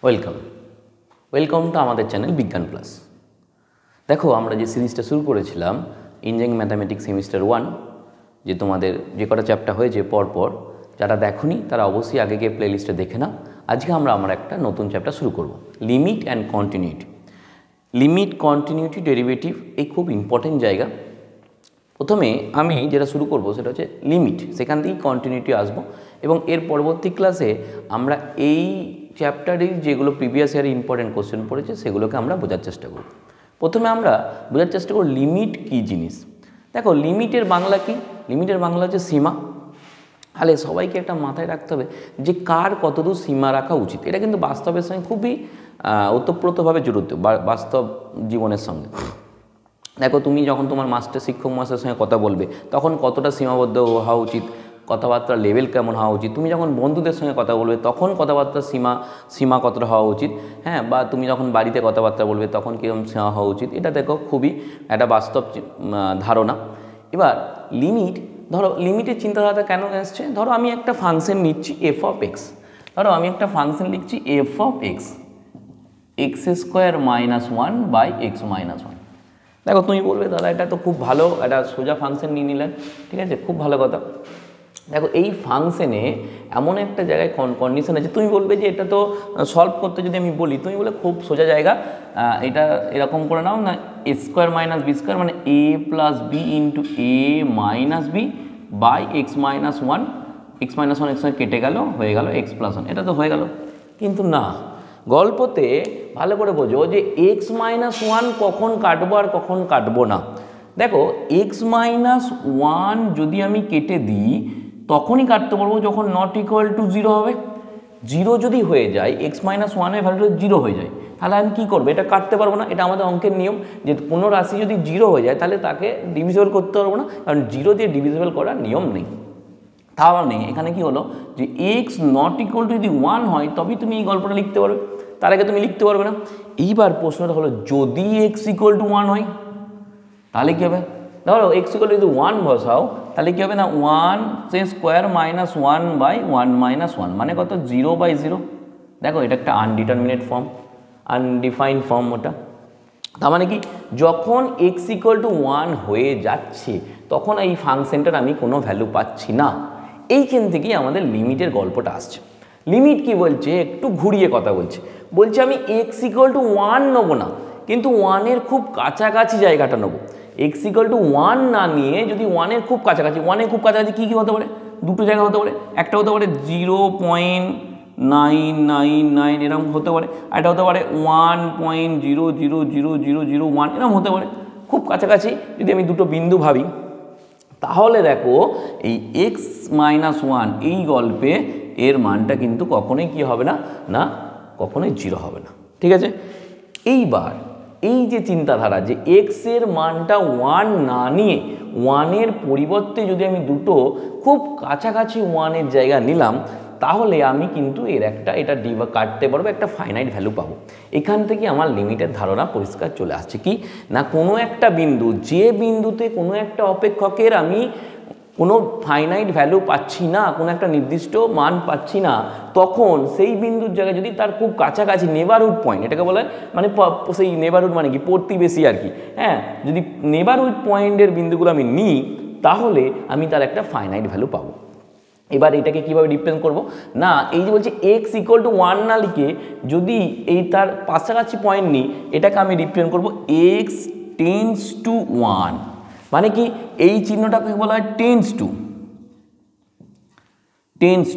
Welcome welcome to আমাদের channel বিজ্ঞান plus. দেখো, আমরা যে সিরিজটা শুরু করেছিলাম ইঞ্জিনিয়ারিং ম্যাথামেটিক্স সেমিস্টার 1, যে তোমাদের যে কটা চ্যাপ্টার হয়েছে পরপর, যারা দেখোনি তারা অবশ্যই আগে গিয়ে প্লেলিস্টে দেখে নাও। আজকে আমরা একটা নতুন চ্যাপ্টার শুরু করব, limit and continuity. Limit, continuity, derivative, এই খুব ইম্পর্টেন্ট জায়গা। প্রথমে আমি যেটা শুরু করব সেটা হচ্ছে লিমিট, সেখান থেকেই কন্টিনিউটি আসবো এবং এর পরবর্তী ক্লাসে আমরা এই চ্যাপ্টারের যেগুলো প্রিভিয়াস ইয়ারে ইম্পর্টেন্ট কোশ্চেন পড়েছে সেগুলোকে আমরা বোঝার চেষ্টা করব। প্রথমে আমরা বোঝার চেষ্টা করব লিমিট কী জিনিস। দেখো, লিমিটের বাংলা কি? লিমিটের বাংলা হচ্ছে সীমা। তাহলে সবাইকে একটা মাথায় রাখতে হবে যে কার কতদূর সীমা রাখা উচিত। এটা কিন্তু বাস্তবের সঙ্গে খুবই ওতপ্রোতভাবে জড়িত, বাস্তব জীবনের সঙ্গে। দেখো, তুমি যখন তোমার শিক্ষক মাস্টারের সঙ্গে কথা বলবে তখন কতটা সীমাবদ্ধ হওয়া উচিত, কথাবার্তার লেভেল কেমন হওয়া উচিত। তুমি যখন বন্ধুদের সঙ্গে কথা বলবে তখন কথাবার্তার সীমা কতটা হওয়া উচিত, হ্যাঁ, বা তুমি যখন বাড়িতে কথাবার্তা বলবে তখন কীরকম সীমা হওয়া উচিত। এটা দেখো খুবই একটা বাস্তব ধারণা। এবার লিমিট, ধরো লিমিটের চিন্তাধারা কেন এসছে? ধরো আমি একটা ফাংশন নিচ্ছি এফ অফ এক্স। ধরো আমি একটা ফাংশন লিখছি f of x, x square minus 1 by x minus 1। দেখো, তুমি বলবে দাদা এটা তো খুব ভালো, একটা সোজা ফাংশন নিয়ে নিলেন, ঠিক আছে, খুব ভালো কথা। দেখো, এই ফাংশনে এমন একটা জায়গায় কন্ডিশন আছে, তুমি বলবে যে এটা তো সলভ করতে যদি আমি বলি, তুমি বলে খুব সোজা জায়গা, এটা এরকম করে নাও না, a square minus b square মানে a plus b into a minus b by x minus 1। X minus 1 x কেটে গেল, হয়ে গেল এক্স প্লাস 1। এটা তো হয়ে গেল, কিন্তু না, গল্পতে ভালো করে বোঝো যে এক্স মাইনাস 1 কখন কাটবো আর কখন কাটবো না। দেখো, এক্স মাইনাস 1 যদি আমি কেটে দিই তখনই কাটতে পারবো যখন নট ইকুয়াল টু 0 হবে। 0 যদি হয়ে যায়, এক্স মাইনাস 1-এর ভ্যালুটা 0 হয়ে যায়, তাহলে আমি কী করবো? এটা কাটতে পারবো না। এটা আমাদের অঙ্কের নিয়ম যে কোনো রাশি যদি 0 হয়ে যায় তাহলে তাকে ডিভিজিবল করতে পারবো না, কারণ 0 দিয়ে ডিভিজিবল করার নিয়ম নেই। তাও নেই, এখানে কি হলো যে এক্স নট ইকুয়াল টু যদি 1 হয় তবেই তুমি এই গল্পটা লিখতে পারবে, তার আগে তুমি লিখতে পারবে না। এইবার প্রশ্নটা হলো, যদি এক্স ইকুয়াল টু 1 হয় তাহলে কী হবে? ধরো এক্স ইকুয়াল টু যদি 1 বসাও তাহলে কী হবে না, 1 স্কোয়ার মাইনাস 1 বাই 1 মাইনাস 1 মানে কত? 0 বাই 0। দেখো, এটা একটা আনডিটারমিনেট ফর্ম, আনডিফাইন্ড ফর্ম ওটা। তার মানে কি, যখন এক্স ইকুয়াল টু 1 হয়ে যাচ্ছে তখন এই ফাংশনটার আমি কোনো ভ্যালু পাচ্ছি না। এইখান থেকেই আমাদের লিমিটের গল্পটা আসছে। লিমিট কি বলছে? একটু ঘুরিয়ে কথা বলছে আমি এক্স ইকুয়াল টু 1 নেবো না, কিন্তু 1-এর খুব কাছাকাছি জায়গাটা নেবো। এক্স ইকুয়াল টু 1 না নিয়ে যদি 1-এর খুব কাছাকাছি, 1-এর খুব কাছাকাছি কী কী হতে পারে? দুটো জায়গা হতে পারে। একটা হতে পারে 0.999 এরকম হতে পারে, আর এটা হতে পারে 1.0000001 এরকম হতে পারে। খুব কাছাকাছি যদি আমি দুটো বিন্দু ভাবি, তাহলে দেখো এই এক্স মাইনাস 1 এই গল্পে এর মানটা কিন্তু কখনোই কি হবে না, না কখনোই 0 হবে না, ঠিক আছে। এইবার এই যে চিন্তাধারা যে এক্সের মানটা 1 না নিয়ে 1-এর পরিবর্তে যদি আমি দুটো খুব কাছাকাছি 1-এর জায়গা নিলাম, তাহলে আমি কিন্তু এটা কাটতে পারবো, একটা ফাইনাইট ভ্যালু পাবো। এখান থেকে আমার লিমিটের ধারণা পরিষ্কার চলে আসছে কি না, কোনো একটা বিন্দু, যে বিন্দুতে কোনো একটা অপেক্ষকের আমি কোনো ফাইনাইট ভ্যালু পাচ্ছি না, কোনো একটা নির্দিষ্ট মান পাচ্ছি না, তখন সেই বিন্দুর জায়গায় যদি তার খুব কাছাকাছি নেবারহুড পয়েন্ট, এটাকে বলা হয় মানে সেই নেবারহুড মানে কি, প্রতিবেশী আর কি, হ্যাঁ, যদি নেবারহুড পয়েন্টের বিন্দুগুলো আমি নিই তাহলে আমি তার একটা ফাইনাইট ভ্যালু পাবো। এবার এটাকে কীভাবে রিপ্রেজেন্ট করবো না, এই যে বলছে এক্স ইকুয়াল টু 1 না লিখে যদি এই তার কাছাকাছি পয়েন্ট নিই, এটাকে আমি রিপ্রেজেন্ট করবো এক্স টেন্স টু 1। মানে কি, এই চিহ্নটাকে বলা হয় টেন্স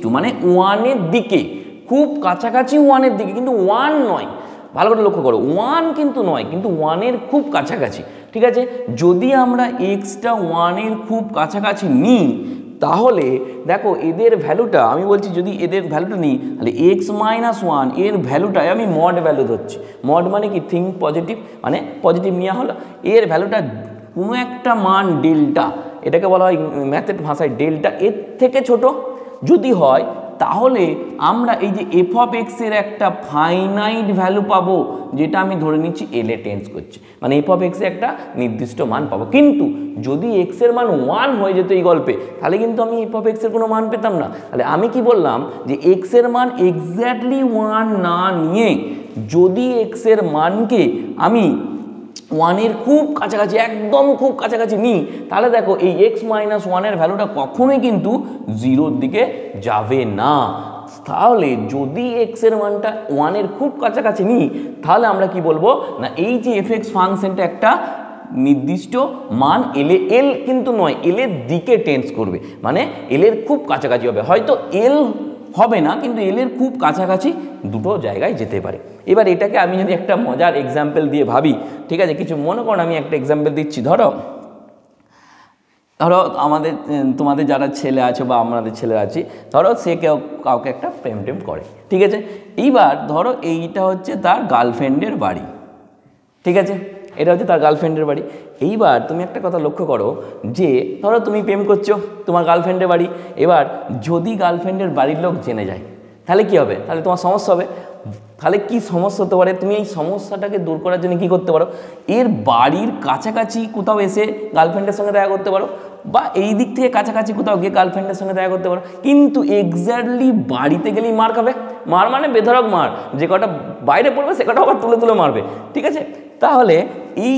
টু মানে 1-এর দিকে, খুব কাছাকাছি 1-এর দিকে, কিন্তু 1 নয়। ভালো করে লক্ষ্য করো, 1 কিন্তু নয়, কিন্তু 1-এর খুব কাছাকাছি, ঠিক আছে। যদি আমরা এক্সটা 1-এর খুব কাছাকাছি নিই তাহলে দেখো এদের ভ্যালুটা, আমি বলছি যদি এদের ভ্যালুটা নিই তাহলে এক্স মাইনাস 1 এর ভ্যালুটাই আমি মড ভ্যালু ধরছি। মড মানে কি, থিঙ্ক পজিটিভ, মানে পজিটিভ নেওয়া হলো। এর ভ্যালুটা কোনো একটা মান ডেল্টা, এটাকে বলা হয় ম্যাথের ভাষায় ডেল্টা, এর থেকে ছোট যদি হয় তাহলে আমরা এই যে এফ অফ এক্স এর একটা ফাইনাইট ভ্যালু পাবো, যেটা আমি ধরে নিচ্ছি এল এ টেন্স করছে, মানে এফ অফ এক্স এর একটা নির্দিষ্ট মান পাবো। কিন্তু যদি এক্স এর মান 1 হয়ে যেত এই গল্পে, তাহলে কিন্তু আমি এফ অফ এক্স এর কোনো মান পেতাম না। তাহলে আমি কি বললাম যে এক্স এর মান এক্স্যাক্টলি 1 না নিয়ে যদি এক্স এর মানকে আমি 1 এর খুব কাছাকাছি, একদম খুব কাছাকাছি নিই, তাহলে দেখো এই x - 1 এর ভ্যালুটা কখনোই কিন্তু 0-র দিকে যাবে না। তাহলে যদি x এর মানটা 1 এর খুব কাছাকাছি নিই, তাহলে আমরা কি বলবো না এই যে f(x) ফাংশনটা একটা নির্দিষ্ট মান এল কিন্তু নয়, এল এর দিকে টেন্স করবে, মানে এল এর খুব কাছাকাছি হবে। হয়তো এল হবে না, কিন্তু এল এর খুব কাছাকাছি দুটো জায়গায় যেতে পারে। এবার এটাকে আমি যদি একটা মজার এক্সাম্পল দিয়ে ভাবি, ঠিক আছে, কিছু মনে করো, আমি একটা এক্সাম্পল দিচ্ছি। ধরো তোমাদের যারা ছেলে আছে বা আমাদের ছেলে আছি, ধরো সে কাউকে একটা প্রেম করে, ঠিক আছে। এইবার ধরো এইটা হচ্ছে তার গার্লফ্রেন্ডের বাড়ি, ঠিক আছে, এটা হচ্ছে তার গার্লফ্রেন্ডের বাড়ি। এইবার তুমি একটা কথা লক্ষ্য করো যে ধরো তুমি প্রেম করছো তোমার গার্লফ্রেন্ডের বাড়ি, এবার যদি গার্লফ্রেন্ডের বাড়ির লোক জেনে যায়, তাহলে কি হবে? তাহলে তোমার সমস্যা হবে। তাহলে কি সমস্যা হতে পারে? তুমি এই সমস্যাটাকে দূর করার জন্য কি করতে পারো, এর বাড়ির কাছাকাছি কোথাও এসে গার্লফ্রেন্ডের সঙ্গে দেখা করতে পারো, বা এই দিক থেকে কাছাকাছি কোথাও গিয়ে গার্লফ্রেন্ডের সঙ্গে দেখা করতে পারো। কিন্তু এক্স্যাক্টলি বাড়িতে গেলেই মার খাবে, মার মানে বেধড়ক মার, যে কটা বাইরে পড়বে সে কটা আবার তুলে তুলে মারবে, ঠিক আছে। তাহলে এই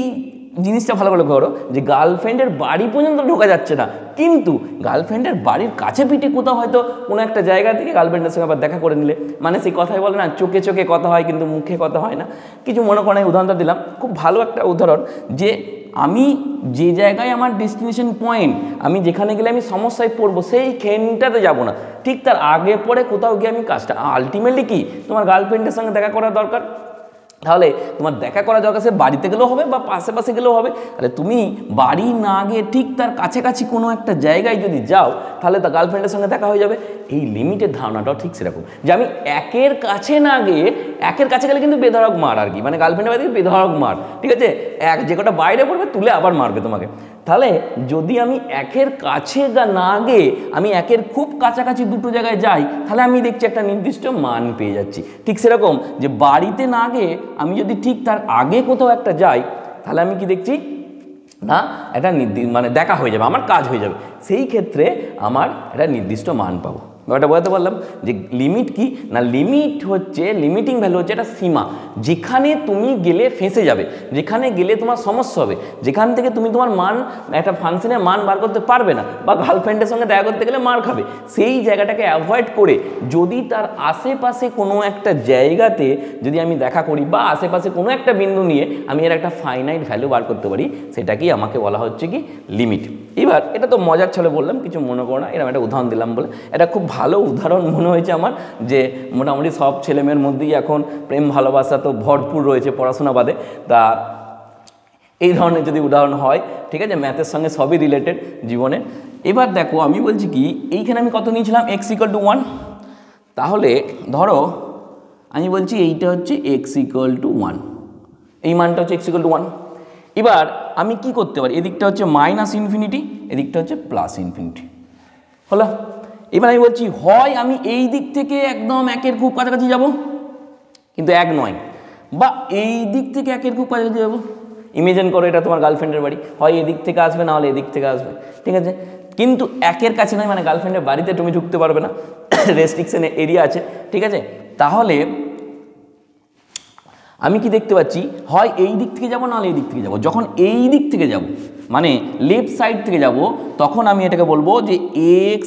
জিনিসটা ভালো করে করো যে গার্লফ্রেন্ডের বাড়ি পর্যন্ত ঢোকা যাচ্ছে না, কিন্তু গার্লফ্রেন্ডের বাড়ির কাছে পিঠে কোথাও হয়তো কোনো একটা জায়গা থেকে গার্লফ্রেন্ডের সঙ্গে আবার দেখা করে নিলে, মানে সেই কথাই বলে না চোখে চোখে কথা হয় কিন্তু মুখে কথা হয় না। কিছু মনে করেন উদাহরণটা দিলাম, খুব ভালো একটা উদাহরণ, যে আমি যে জায়গায় আমার ডেস্টিনেশন পয়েন্ট, আমি যেখানে গেলে আমি সমস্যায় পড়বো সেইখানটাতে যাবো না, ঠিক তার আগে পরে কোথাও গিয়ে আমি কাজটা, আলটিমেটলি কি তোমার গার্লফ্রেন্ডের সঙ্গে দেখা করা দরকার, তাহলে তোমার দেখা করা দরকার, সে বাড়িতে গেলেও হবে বা পাশে গেলেও হবে। তাহলে তুমি বাড়ি না গিয়ে ঠিক তার কাছাকাছি কোনো একটা জায়গায় যদি যাও, তাহলে তার গার্লফ্রেন্ডের সঙ্গে দেখা হয়ে যাবে। এই লিমিটের ধারণাটাও ঠিক সেরকম, যে আমি একের কাছে না গিয়ে, একের কাছে গেলে কিন্তু বেধড়ক মার আর কি, মানে গার্লফ্রেন্ডের বাড়ি থেকে বেধড়ক মার, ঠিক আছে, যে কটা বাইরে পড়বে তুলে আবার মারবে তোমাকে। তাহলে যদি আমি একের কাছে না গিয়ে আমি একের খুব কাছাকাছি দুটো জায়গায় যাই, তাহলে আমি দেখছি একটা নির্দিষ্ট মান পেয়ে যাচ্ছি। ঠিক সেরকম যে বাড়িতে না গিয়ে আমি যদি ঠিক তার আগে কোথাও একটা যাই, তাহলে আমি কি দেখছি না একটা মানে দেখা হয়ে যাবে, আমার কাজ হয়ে যাবে, সেই ক্ষেত্রে আমার একটা নির্দিষ্ট মান পাবো। ব্যাপারটা বোঝাতে পারলাম যে লিমিট কি না, লিমিট হচ্ছে, লিমিটিং ভ্যালু হচ্ছে একটা সীমা, যেখানে তুমি গেলে ফেঁসে যাবে, যেখানে গেলে তোমার সমস্যা হবে, যেখান থেকে তুমি তোমার মান, একটা ফাংশনের মান বার করতে পারবে না, বা গার্লফ্রেন্ডের সঙ্গে দেখা করতে গেলে মার খাবে, সেই জায়গাটাকে অ্যাভয়েড করে যদি তার আশেপাশে কোনো একটা জায়গাতে যদি আমি দেখা করি, বা আশেপাশে কোনো একটা বিন্দু নিয়ে আমি এর একটা ফাইনাইট ভ্যালু বার করতে পারি, সেটাকেই আমাকে বলা হচ্ছে কি লিমিট। এবার এটা তো মজার ছলে বললাম, কিছু মনে করো না, এরকম একটা উদাহরণ দিলাম বলে, এটা খুব ভালো উদাহরণ মনে হয়েছে আমার, যে মোটামুটি সব ছেলেমেয়ের মধ্যেই এখন প্রেম ভালোবাসা তো ভরপুর রয়েছে পড়াশোনা বাদে, তা এই ধরনের যদি উদাহরণ হয়, ঠিক আছে, ম্যাথের সঙ্গে সবই রিলেটেড জীবনে। এবার দেখো আমি বলছি কি, এইখানে আমি কত নিয়েছিলাম x=1, তাহলে ধরো আমি বলছি এইটা হচ্ছে x=1, এই মানটা হচ্ছে x=1। এবার আমি কি করতে পারি, এদিকটা হচ্ছে -∞, এদিকটা হচ্ছে +∞, হলো। এবার আমি বলছি হয় আমি এই দিক থেকে একদম একের খুব কাছাকাছি যাব, কিন্তু এক নয়, বা এই দিক থেকে একের খুব কাছাকাছি যাবো। ইমেজিন করো এটা তোমার গার্লফ্রেন্ডের বাড়ি, হয় এদিক থেকে আসবে না হলে এদিক থেকে আসবে, ঠিক আছে, কিন্তু একের কাছে নয়, মানে গার্লফ্রেন্ডের বাড়িতে তুমি ঢুকতে পারবে না, রেস্ট্রিকশন এরিয়া আছে, ঠিক আছে। তাহলে আমি কি দেখতে পাচ্ছি, হয় এই দিক থেকে যাবো নাহলে এই দিক থেকে যাবো। যখন এই দিক থেকে যাব, মানে লেফট সাইড থেকে যাব, তখন আমি এটাকে বলবো যে x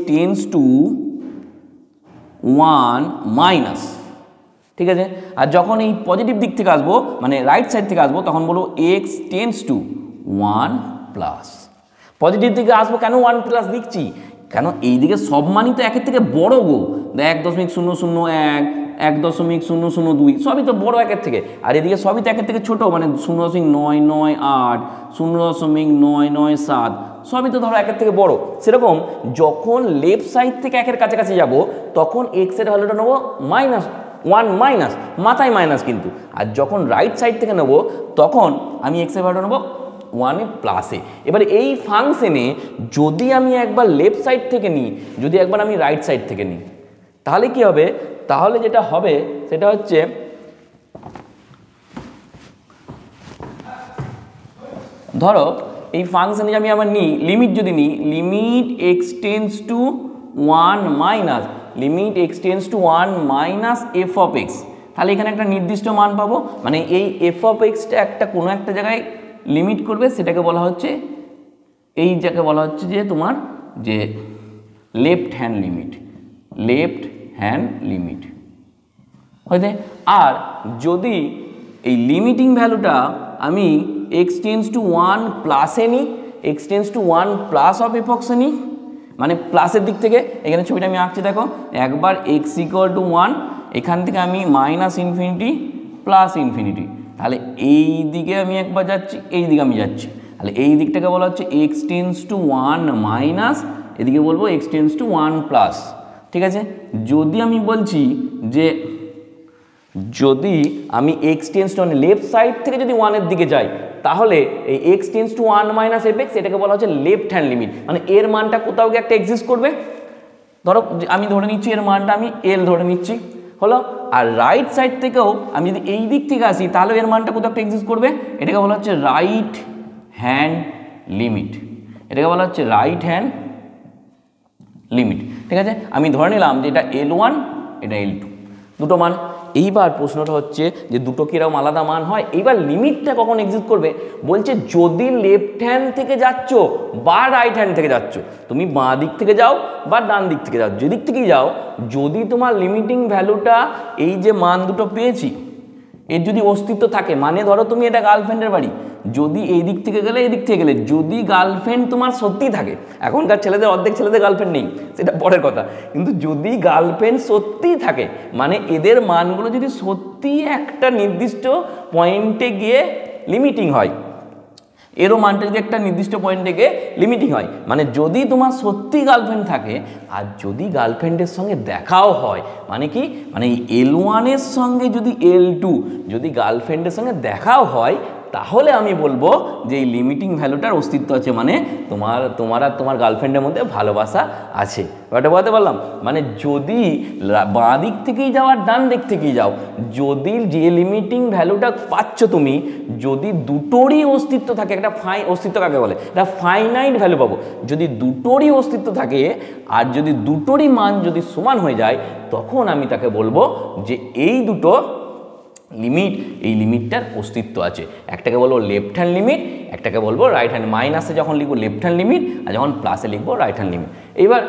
টেন্ডস টু 1 - ঠিক আছে। আর যখন এই পজিটিভ দিক থেকে আসবো, মানে রাইট সাইড থেকে আসবো, তখন বলবো x টেন্ডস টু 1+। পজিটিভ দিকে আসবো কেন 1+ লিখছি, কেন এই দিকে সব মানই তো একের থেকে বড় গো, 1.001, 1.002 সবই তো বড় একের থেকে, আর এদিকে সবই তো একের থেকে ছোট, মানে 0.998, 0.997 সবই তো ধরো একের থেকে বড়। সেরকম যখন লেফট সাইড থেকে একের কাছাকাছি যাব, তখন x এর ভ্যালুটা নেবো -1, মাথায় মাইনাস কিন্তু, আর যখন রাইট সাইড থেকে নেব, তখন আমি x এর ভ্যালুটা নেবো 1 এর প্লাসে। এবার এই ফাংশনে যদি আমি একবার লেফট সাইড থেকে নিই, যদি একবার আমি রাইট সাইড থেকে নিই, তাহলে কি হবে? তাহলে যেটা হবে সেটা হচ্ছে ধরো এই ফাংশনে আমি আবার নিই লিমিট, যদি নিই limit x tends to 1 minus limit x tends to 1 minus F of x, তাহলে এখানে একটা নির্দিষ্ট মান পাবো। মানে এই এফ অফ এক্সটা একটা কোনো একটা জায়গায় লিমিট করবে, সেটাকে বলা হচ্ছে এই যাকে বলা হচ্ছে যে তোমার যে left hand limit, left hand limit হয়েছে। আর যদি এই লিমিটিং ভ্যালুটা আমি এক্স টেন্স টু 1 প্লাসে নিই, x tends to 1 plus of f অক্সে নিই, মানে প্লাসের দিক থেকে এখানে ছবিটা আমি আঁকছি দেখো, একবার এক্স ইকুয়াল টু 1, এখান থেকে আমি মাইনাস ইনফিনিটি প্লাস ইনফিনিটি, তাহলে এই দিকে আমি একবার যাচ্ছি, এই দিকে আমি যাচ্ছি, তাহলে এই দিকটাকে বলা হচ্ছে এক্স টেন্স টু 1 মাইনাস, এদিকে বলবো এক্স টেন্স টু 1 প্লাস। ঠিক আছে, যদি আমি বলছি যে যদি আমি x tends to left side থেকে যদি 1 এর দিকে যাই, তাহলে এই x tends to 1 minus F x এটাকে বলা হচ্ছে লেফট হ্যান্ড লিমিট, মানে এর মানটা কোথাও গিয়ে একটা এক্সিস্ট করবে। ধরো আমি ধরে নিচ্ছি এর মানটা আমি এল ধরে নিচ্ছি, হলো। আর রাইট সাইড থেকেও আমি যদি এই দিক থেকে আসি, তাহলে এর মানটা কোথাও একটা এক্সিস্ট করবে, এটাকে বলা হচ্ছে রাইট হ্যান্ড লিমিট, এটাকে বলা হচ্ছে রাইট হ্যান্ড লিমিট। ঠিক আছে, আমি ধরে নিলাম যে এটা L1 এটা L2 দুটো মান। এইবার প্রশ্নটা হচ্ছে যে দুটো কিরকম আলাদা মান হয়, এইবার লিমিটটা কখন এক্সিস্ট করবে? বলছে যদি লেফট হ্যান্ড থেকে যাচ্ছ বা রাইট হ্যান্ড থেকে যাচ্ছ, তুমি বাঁ দিক থেকে যাও বা ডান দিক থেকে যাও, যেদিক থেকেই যাও, যদি তোমার লিমিটিং ভ্যালুটা এই যে মান দুটো পেয়েছি এর যদি অস্তিত্ব থাকে, মানে ধরো তুমি এটা গার্লফ্রেন্ডের বাড়ি, যদি এই দিক থেকে গেলে এই দিক থেকে গেলে, যদি গার্লফ্রেন্ড তোমার সত্যি থাকে, এখনকার ছেলেদের অর্ধেক ছেলেদের গার্লফ্রেন্ড নেই, সেটা পরের কথা, কিন্তু যদি গার্লফ্রেন্ড সত্যিই থাকে, মানে এদের মানগুলো যদি সত্যি একটা নির্দিষ্ট পয়েন্টে গিয়ে লিমিটিং হয়, এরও মানটা যদি একটা নির্দিষ্ট পয়েন্টে গিয়ে লিমিটিং হয়, মানে যদি তোমার সত্যি গার্লফ্রেন্ড থাকে আর যদি গার্লফ্রেন্ডের সঙ্গে দেখাও হয়, মানে কি, মানে এই L1 এর সঙ্গে যদি L2 যদি গার্লফ্রেন্ডের সঙ্গে দেখাও হয়, তাহলে আমি বলবো যে এই লিমিটিং ভ্যালুটার অস্তিত্ব আছে, মানে তোমার আর তোমার গার্লফ্রেন্ডের মধ্যে ভালোবাসা আছে। ওটা বলতে পারলাম, মানে যদি বাঁ দিক থেকেই যাও আর ডান দিক থেকেই যাও, যদি যে লিমিটিং ভ্যালুটা পাচ্ছ তুমি, যদি দুটোরই অস্তিত্ব থাকে, একটা অস্তিত্ব কাকে বলে, এটা ফাইনাইট ভ্যালু পাবো, যদি দুটোরই অস্তিত্ব থাকে আর যদি দুটোরই মান যদি সমান হয়ে যায়, তখন আমি তাকে বলবো যে এই দুটো লিমিট, এই লিমিটটার অস্তিত্ব আছে। একটাকে বলবো লেফট হ্যান্ড লিমিট, একটাকে বলবো রাইট হ্যান্ড, মাইনাসে যখন লিখবো লেফট হ্যান্ড লিমিট আর যখন প্লাসে লিখবো রাইট হ্যান্ড লিমিট। এইবার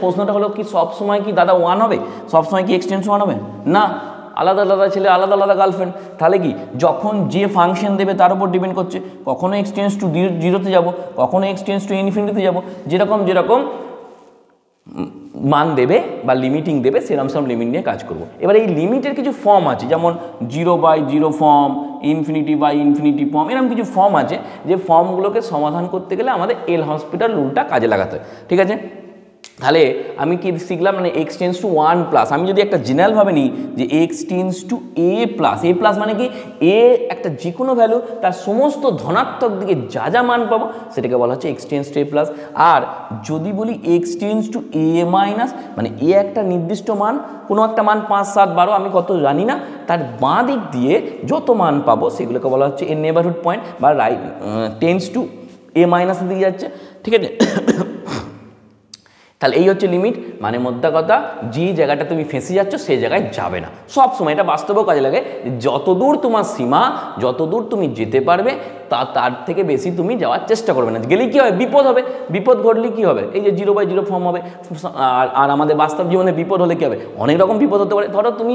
প্রশ্নটা হলো কি সব সময় কি দাদা 1 হবে, সব সময় কি এক্সটেন্স 1 হবে? না, আলাদা আলাদা ছেলে আলাদা আলাদা গার্লফ্রেন্ড, তাহলে কি যখন যে ফাংশন দেবে তার উপর ডিপেন্ড করছে, কখনো এক্সটেন্স টু 0-তে যাবো, কখনো এক্সটেন্স টু ইনফিনিটিতে যাবো, যেরকম মান দেবে বা লিমিটিং দেবে সেরকম সব লিমিট নিয়ে কাজ করব। এবার এই লিমিটের কিছু ফর্ম আছে, যেমন 0/0 ফর্ম, ইনফিনিটি/ইনফিনিটি ফর্ম, এরকম কিছু ফর্ম আছে, যে ফর্মগুলোকে সমাধান করতে গেলে আমাদের এল হসপিটাল রুলটা কাজে লাগাতে হয়। ঠিক আছে, তাহলে আমি কি শিখলাম, মানে এক্স টেন্স টু 1 প্লাস, আমি যদি একটা জেনারেলভাবে নিই যে x tends to a plus মানে কি এ একটা যে কোনো ভ্যালু তার সমস্ত ধনাত্মক দিকে যা যা মান পাবো সেটাকে বলা হচ্ছে x tends to a plus. আর যদি বলি x tends to a minus, মানে এ একটা নির্দিষ্ট মান, কোনো একটা মান 5, 7, 12 আমি কত জানি না, তার বাঁ দিক দিয়ে যত মান পাবো সেগুলোকে বলা হচ্ছে এর নেবারহুড পয়েন্ট, বা রাইট টেন্স টু এ মাইনাসের দিকে যাচ্ছে। ঠিক আছে, তাহলে এই হচ্ছে লিমিট, মানে মোদ্দা কথা যে জায়গাটা তুমি ফেঁসে যাচ্ছ সেই জায়গায় যাবে না সব সময়। এটা বাস্তবেও কাজে লাগে, যতদূর তোমার সীমা, যতদূর তুমি যেতে পারবে তার থেকে বেশি তুমি যাওয়ার চেষ্টা করবে না। গেলেই কী হবে, বিপদ হবে, বিপদ ঘটলে কী হবে, এই যে 0/0 ফর্ম হবে। আর আমাদের বাস্তব জীবনে বিপদ হলে কী হবে, অনেক রকম বিপদ হতে পারে। ধরো তুমি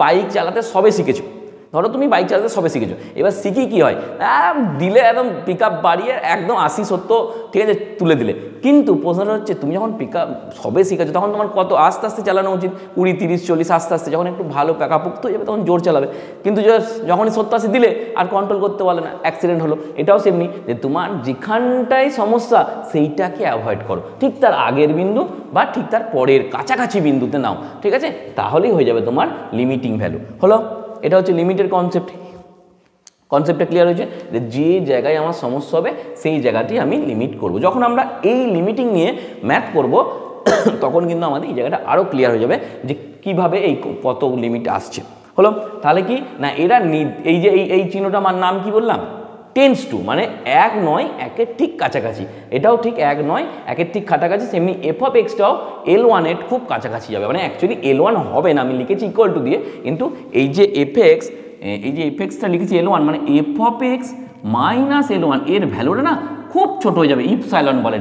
বাইক চালাতে সবে শিখেছো, এবার শিখি কী হয়, দিলে একদম পিক আপ বাড়িয়ে একদম 80-70, ঠিক আছে, তুলে দিলে। কিন্তু প্রশ্নটা হচ্ছে তুমি যখন পিক আপ সবে শিখেছো তখন তোমার কত আস্তে আস্তে চালানো উচিত, 20, 30, 40 আস্তে আস্তে, যখন একটু ভালো পাকাপোক্ত হয়ে যাবে তখন জোর চালাবে। কিন্তু যখনই 70-80 দিলে আর কন্ট্রোল করতে পারলে না, অ্যাক্সিডেন্ট হলো। এটাও সেমনি, যে তোমার যেখানটায় সমস্যা সেইটাকে অ্যাভয়েড করো, ঠিক তার আগের বিন্দু বা ঠিক তার পরের কাছাকাছি বিন্দুতে নাও, ঠিক আছে, তাহলেই হয়ে যাবে তোমার লিমিটিং ভ্যালু। হলো, এটা হচ্ছে লিমিটের কনসেপ্ট। কনসেপ্টটা ক্লিয়ার হয়েছে? যে জায়গায় আমার সমস্যা হবে সেই জায়গাটি আমি লিমিট করব। যখন আমরা এই লিমিটিং নিয়ে ম্যাথ করব তখন কিন্তু আমাদের এই জায়গাটা আরও ক্লিয়ার হয়ে যাবে যে কিভাবে এই কত লিমিট আসছে। হলো? তাহলে কি না, এরা এই যে এই চিহ্নটা আমার নাম কি বললাম, টেন্স টু, মানে 1 নয় 1-এর ঠিক কাছাকাছি। এটাও ঠিক 1 নয় 1-এর ঠিক কাছাকাছি। সেমনি এফ অফ এক্সটাও L1 এর খুব কাছাকাছি যাবে, মানে অ্যাকচুয়ালি L1 হবে না, আমি লিখেছি ইকুয়াল টু দিয়ে, কিন্তু এই যে এফ এক্সটা লিখেছি L1, মানে f of x minus L1 এর ভ্যালুটা না খুব ছোট হয়ে যাবে। ইপসাইলন বলে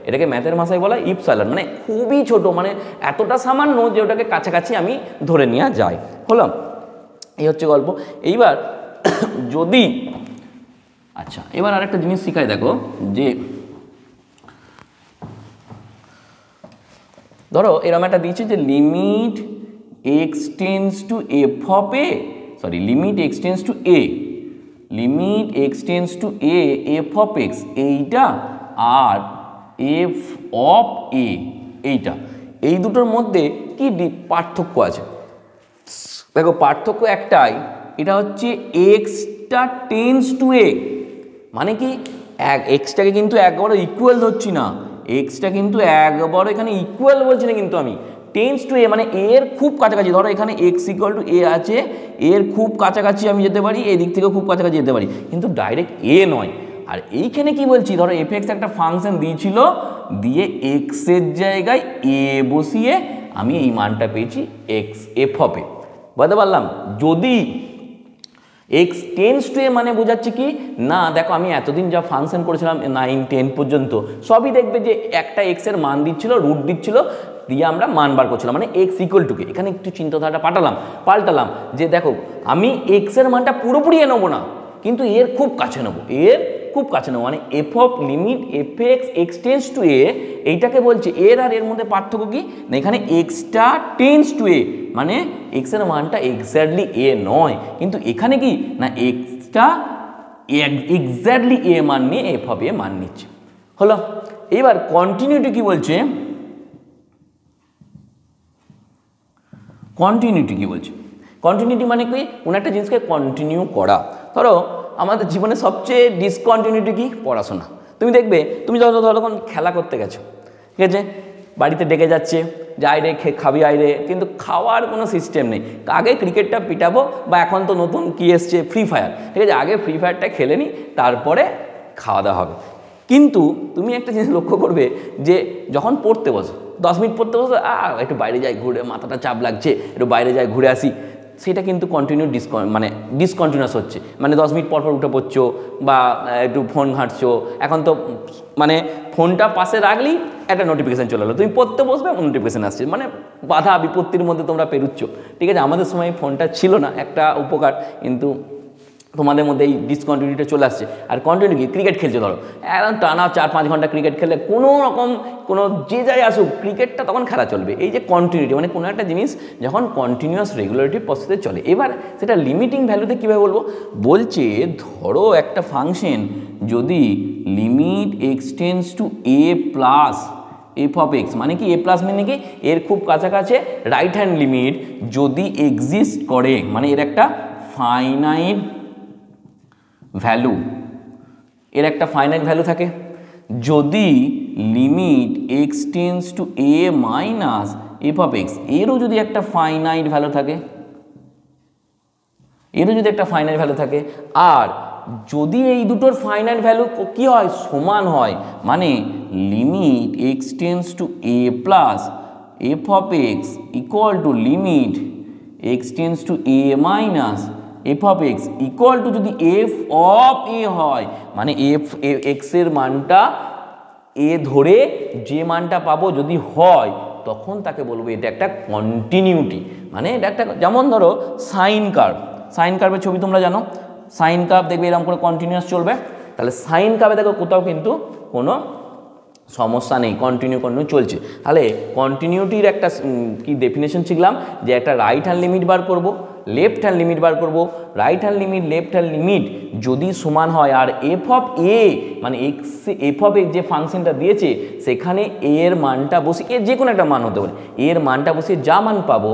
এটাকে ম্যাথের ভাষায় বলা ইপসাইলন, মানে খুবই ছোট, মানে এতটা সামান্য যে ওটাকে কাছাকাছি আমি ধরে নেওয়া যায়। হলো? এই হচ্ছে গল্প। এইবার যদি আচ্ছা, এবার আরেকটা জিনিস শিখাই, দেখো যে ধরো এরকম একটা দিয়েছে যে limit x tends two F of A, sorry limit x tends to A, limit x tends to a f of x এইটা আর এফ অফ এ এইটা, এই দুটোর মধ্যে কি পার্থক্য আছে? দেখো পার্থক্য একটাই, এটা হচ্ছে এক্সটা টেন্স টু এ, মানে কি এক্সটাকে কিন্তু একবারও ইকুয়াল ধরছি না, এক্সটা কিন্তু একবারও এখানে ইকুয়াল বলছি না, কিন্তু আমি টেন্স টু এ মানে এর খুব কাছাকাছি। ধরো এখানে এক্স ইকুয়াল টু এ আছে, এর খুব কাছাকাছি আমি যেতে পারি, এই দিক থেকেও খুব কাছাকাছি যেতে পারি, কিন্তু ডাইরেক্ট এ নয়। আর এইখানে কি বলছি, ধরো এফ এক্স একটা ফাংশন দিয়েছিল, দিয়ে এক্সের জায়গায় এ বসিয়ে আমি এই মানটা পেয়েছি এক্স এফ অফ এ। বুঝতে পারলাম? যদি এক্স টেন্স টু এ মানে বোঝাচ্ছে কি না, দেখো আমি এতদিন যা ফাংশন করেছিলাম 9, 10 পর্যন্ত সবই দেখবে যে একটা এক্সের মান দিচ্ছিল, রুট দিচ্ছিল, দিয়ে আমরা মান বার করছিলাম, মানে এক্স ইকুয়াল টু কে। এখানে একটু চিন্তাধারাটা পাল্টালাম যে দেখো আমি এক্সের মানটা পুরোপুরি নেবো না, কিন্তু এর খুব কাছে নেবো, মানে f of limit f x x tends to a, এইটাকে বলছে এর আর এর মধ্যে পার্থক্য কি না, এখানে এক্সটা টেন্স টু এ মানে এক্সের মানটা এক্স্যাক্টলি এ নয়, কিন্তু এখানে কি না এক্সটা এক্স্যাক্টলি এ মান নিয়ে এফ অফ এ মান নিচ্ছে। হলো? এবার কন্টিনিউটি কি বলছে, কন্টিনিউটি মানে কি, কোনো একটা জিনিসকে কন্টিনিউ করা। ধরো আমাদের জীবনে সবচেয়ে ডিসকন্টিনিউটি কি, পড়াশোনা। তুমি দেখবে তুমি যখন খেলা করতে গেছো, ঠিক আছে, বাড়িতে ডেকে যাচ্ছে যে আইরে খাবি আইরে, কিন্তু খাওয়ার কোনো সিস্টেম নেই। আগে ক্রিকেটটা পিটাবো, বা এখন তো নতুন কি এসছে ফ্রি ফায়ার, ঠিক আছে, আগে ফ্রি ফায়ারটা খেলে নিই, তারপরে খাওয়া দাওয়া হবে। কিন্তু তুমি একটা জিনিস লক্ষ্য করবে যে যখন পড়তে বসো, 10 মিনিট পড়তে বসো, একটু বাইরে যাই ঘুরে, মাথাটা চাপ লাগছে, একটু বাইরে যাই ঘুরে আসি, সেটা কিন্তু ডিসকন্টিনিউয়াস হচ্ছে। মানে 10 মিনিট পর উঠে পড়ছো, বা একটু ফোন ঘাঁটছো। এখন তো মানে ফোনটা পাশে রাখলেই একটা নোটিফিকেশান চলে এলো, তুমি পড়তে বসবে, নোটিফিকেশান আসছে, মানে বাধা বিপত্তির মধ্যে তোমরা পেরুচ্ছ। ঠিক আছে, আমাদের সময় ফোনটা ছিল না, একটা উপকার, কিন্তু তোমাদের মধ্যে এই ডিসকন্টিনিউটি চলে আসছে। আর কন্টিনিউ কি, ক্রিকেট খেলছে, ধরো একদম টানা 4-5 ঘন্টা ক্রিকেট খেললে কোনো রকম কোনো যে যাই আসুক ক্রিকেটটা তখন খেলা চলবে। এই যে কন্টিনিউটি মানে কোনো একটা জিনিস যখন কন্টিনিউয়াস রেগুলারিটি প্রসেসে চলে। এবার সেটা লিমিটিং ভ্যালুতে কীভাবে বলবো, বলছে ধরো একটা ফাংশন যদি limit x tends to a plus F of x, মানে কি এ প্লাস মানে কি এর খুব কাছাকাছি রাইট হ্যান্ড লিমিট যদি এক্সিস্ট করে, মানে এর একটা ফাইনাইট ভ্যালু, এর একটা ফাইনাইট ভ্যালু থাকে। যদি limit x tends to a minus F of x, এরও যদি একটা ফাইনাইট ভ্যালু থাকে, আর যদি এই দুটোর ফাইনাইট ভ্যালু কি হয়, সমান হয়, মানে limit x tends to a plus F of x equal to limit x tends to a minus F of x equal two যদি এফ অফ এ হয়, মানে এক্সের মানটা এ ধরে যে মানটা পাবো যদি হয়, তখন তাকে বলবো এটা একটা কন্টিনিউটি। মানে এটা একটা, যেমন ধরো সাইন কার্ভের ছবি তোমরা জানো, সাইন কার্ভ দেখবে এরকম করে কন্টিনিউয়াস চলবে, তাহলে সাইন কার্ভে দেখো কোথাও কিন্তু কোনো সমস্যা নেই, কন্টিনিউ চলছে। তাহলে কন্টিনিউটির একটা কি ডেফিনেশন শিখলাম, যে একটা রাইট হ্যান্ড লিমিট বার করব, লেফট হ্যান্ড লিমিট বার করব, right hand limit left hand limit যদি সমান হয়, আর এফ অফ এ মানে এফ অফ এ যে ফাংশনটা দিয়েছে সেখানে এর মানটা বসিয়ে, এর যে কোনো একটা মান হতে পারে, এর মানটা বসিয়ে যা মান পাবো,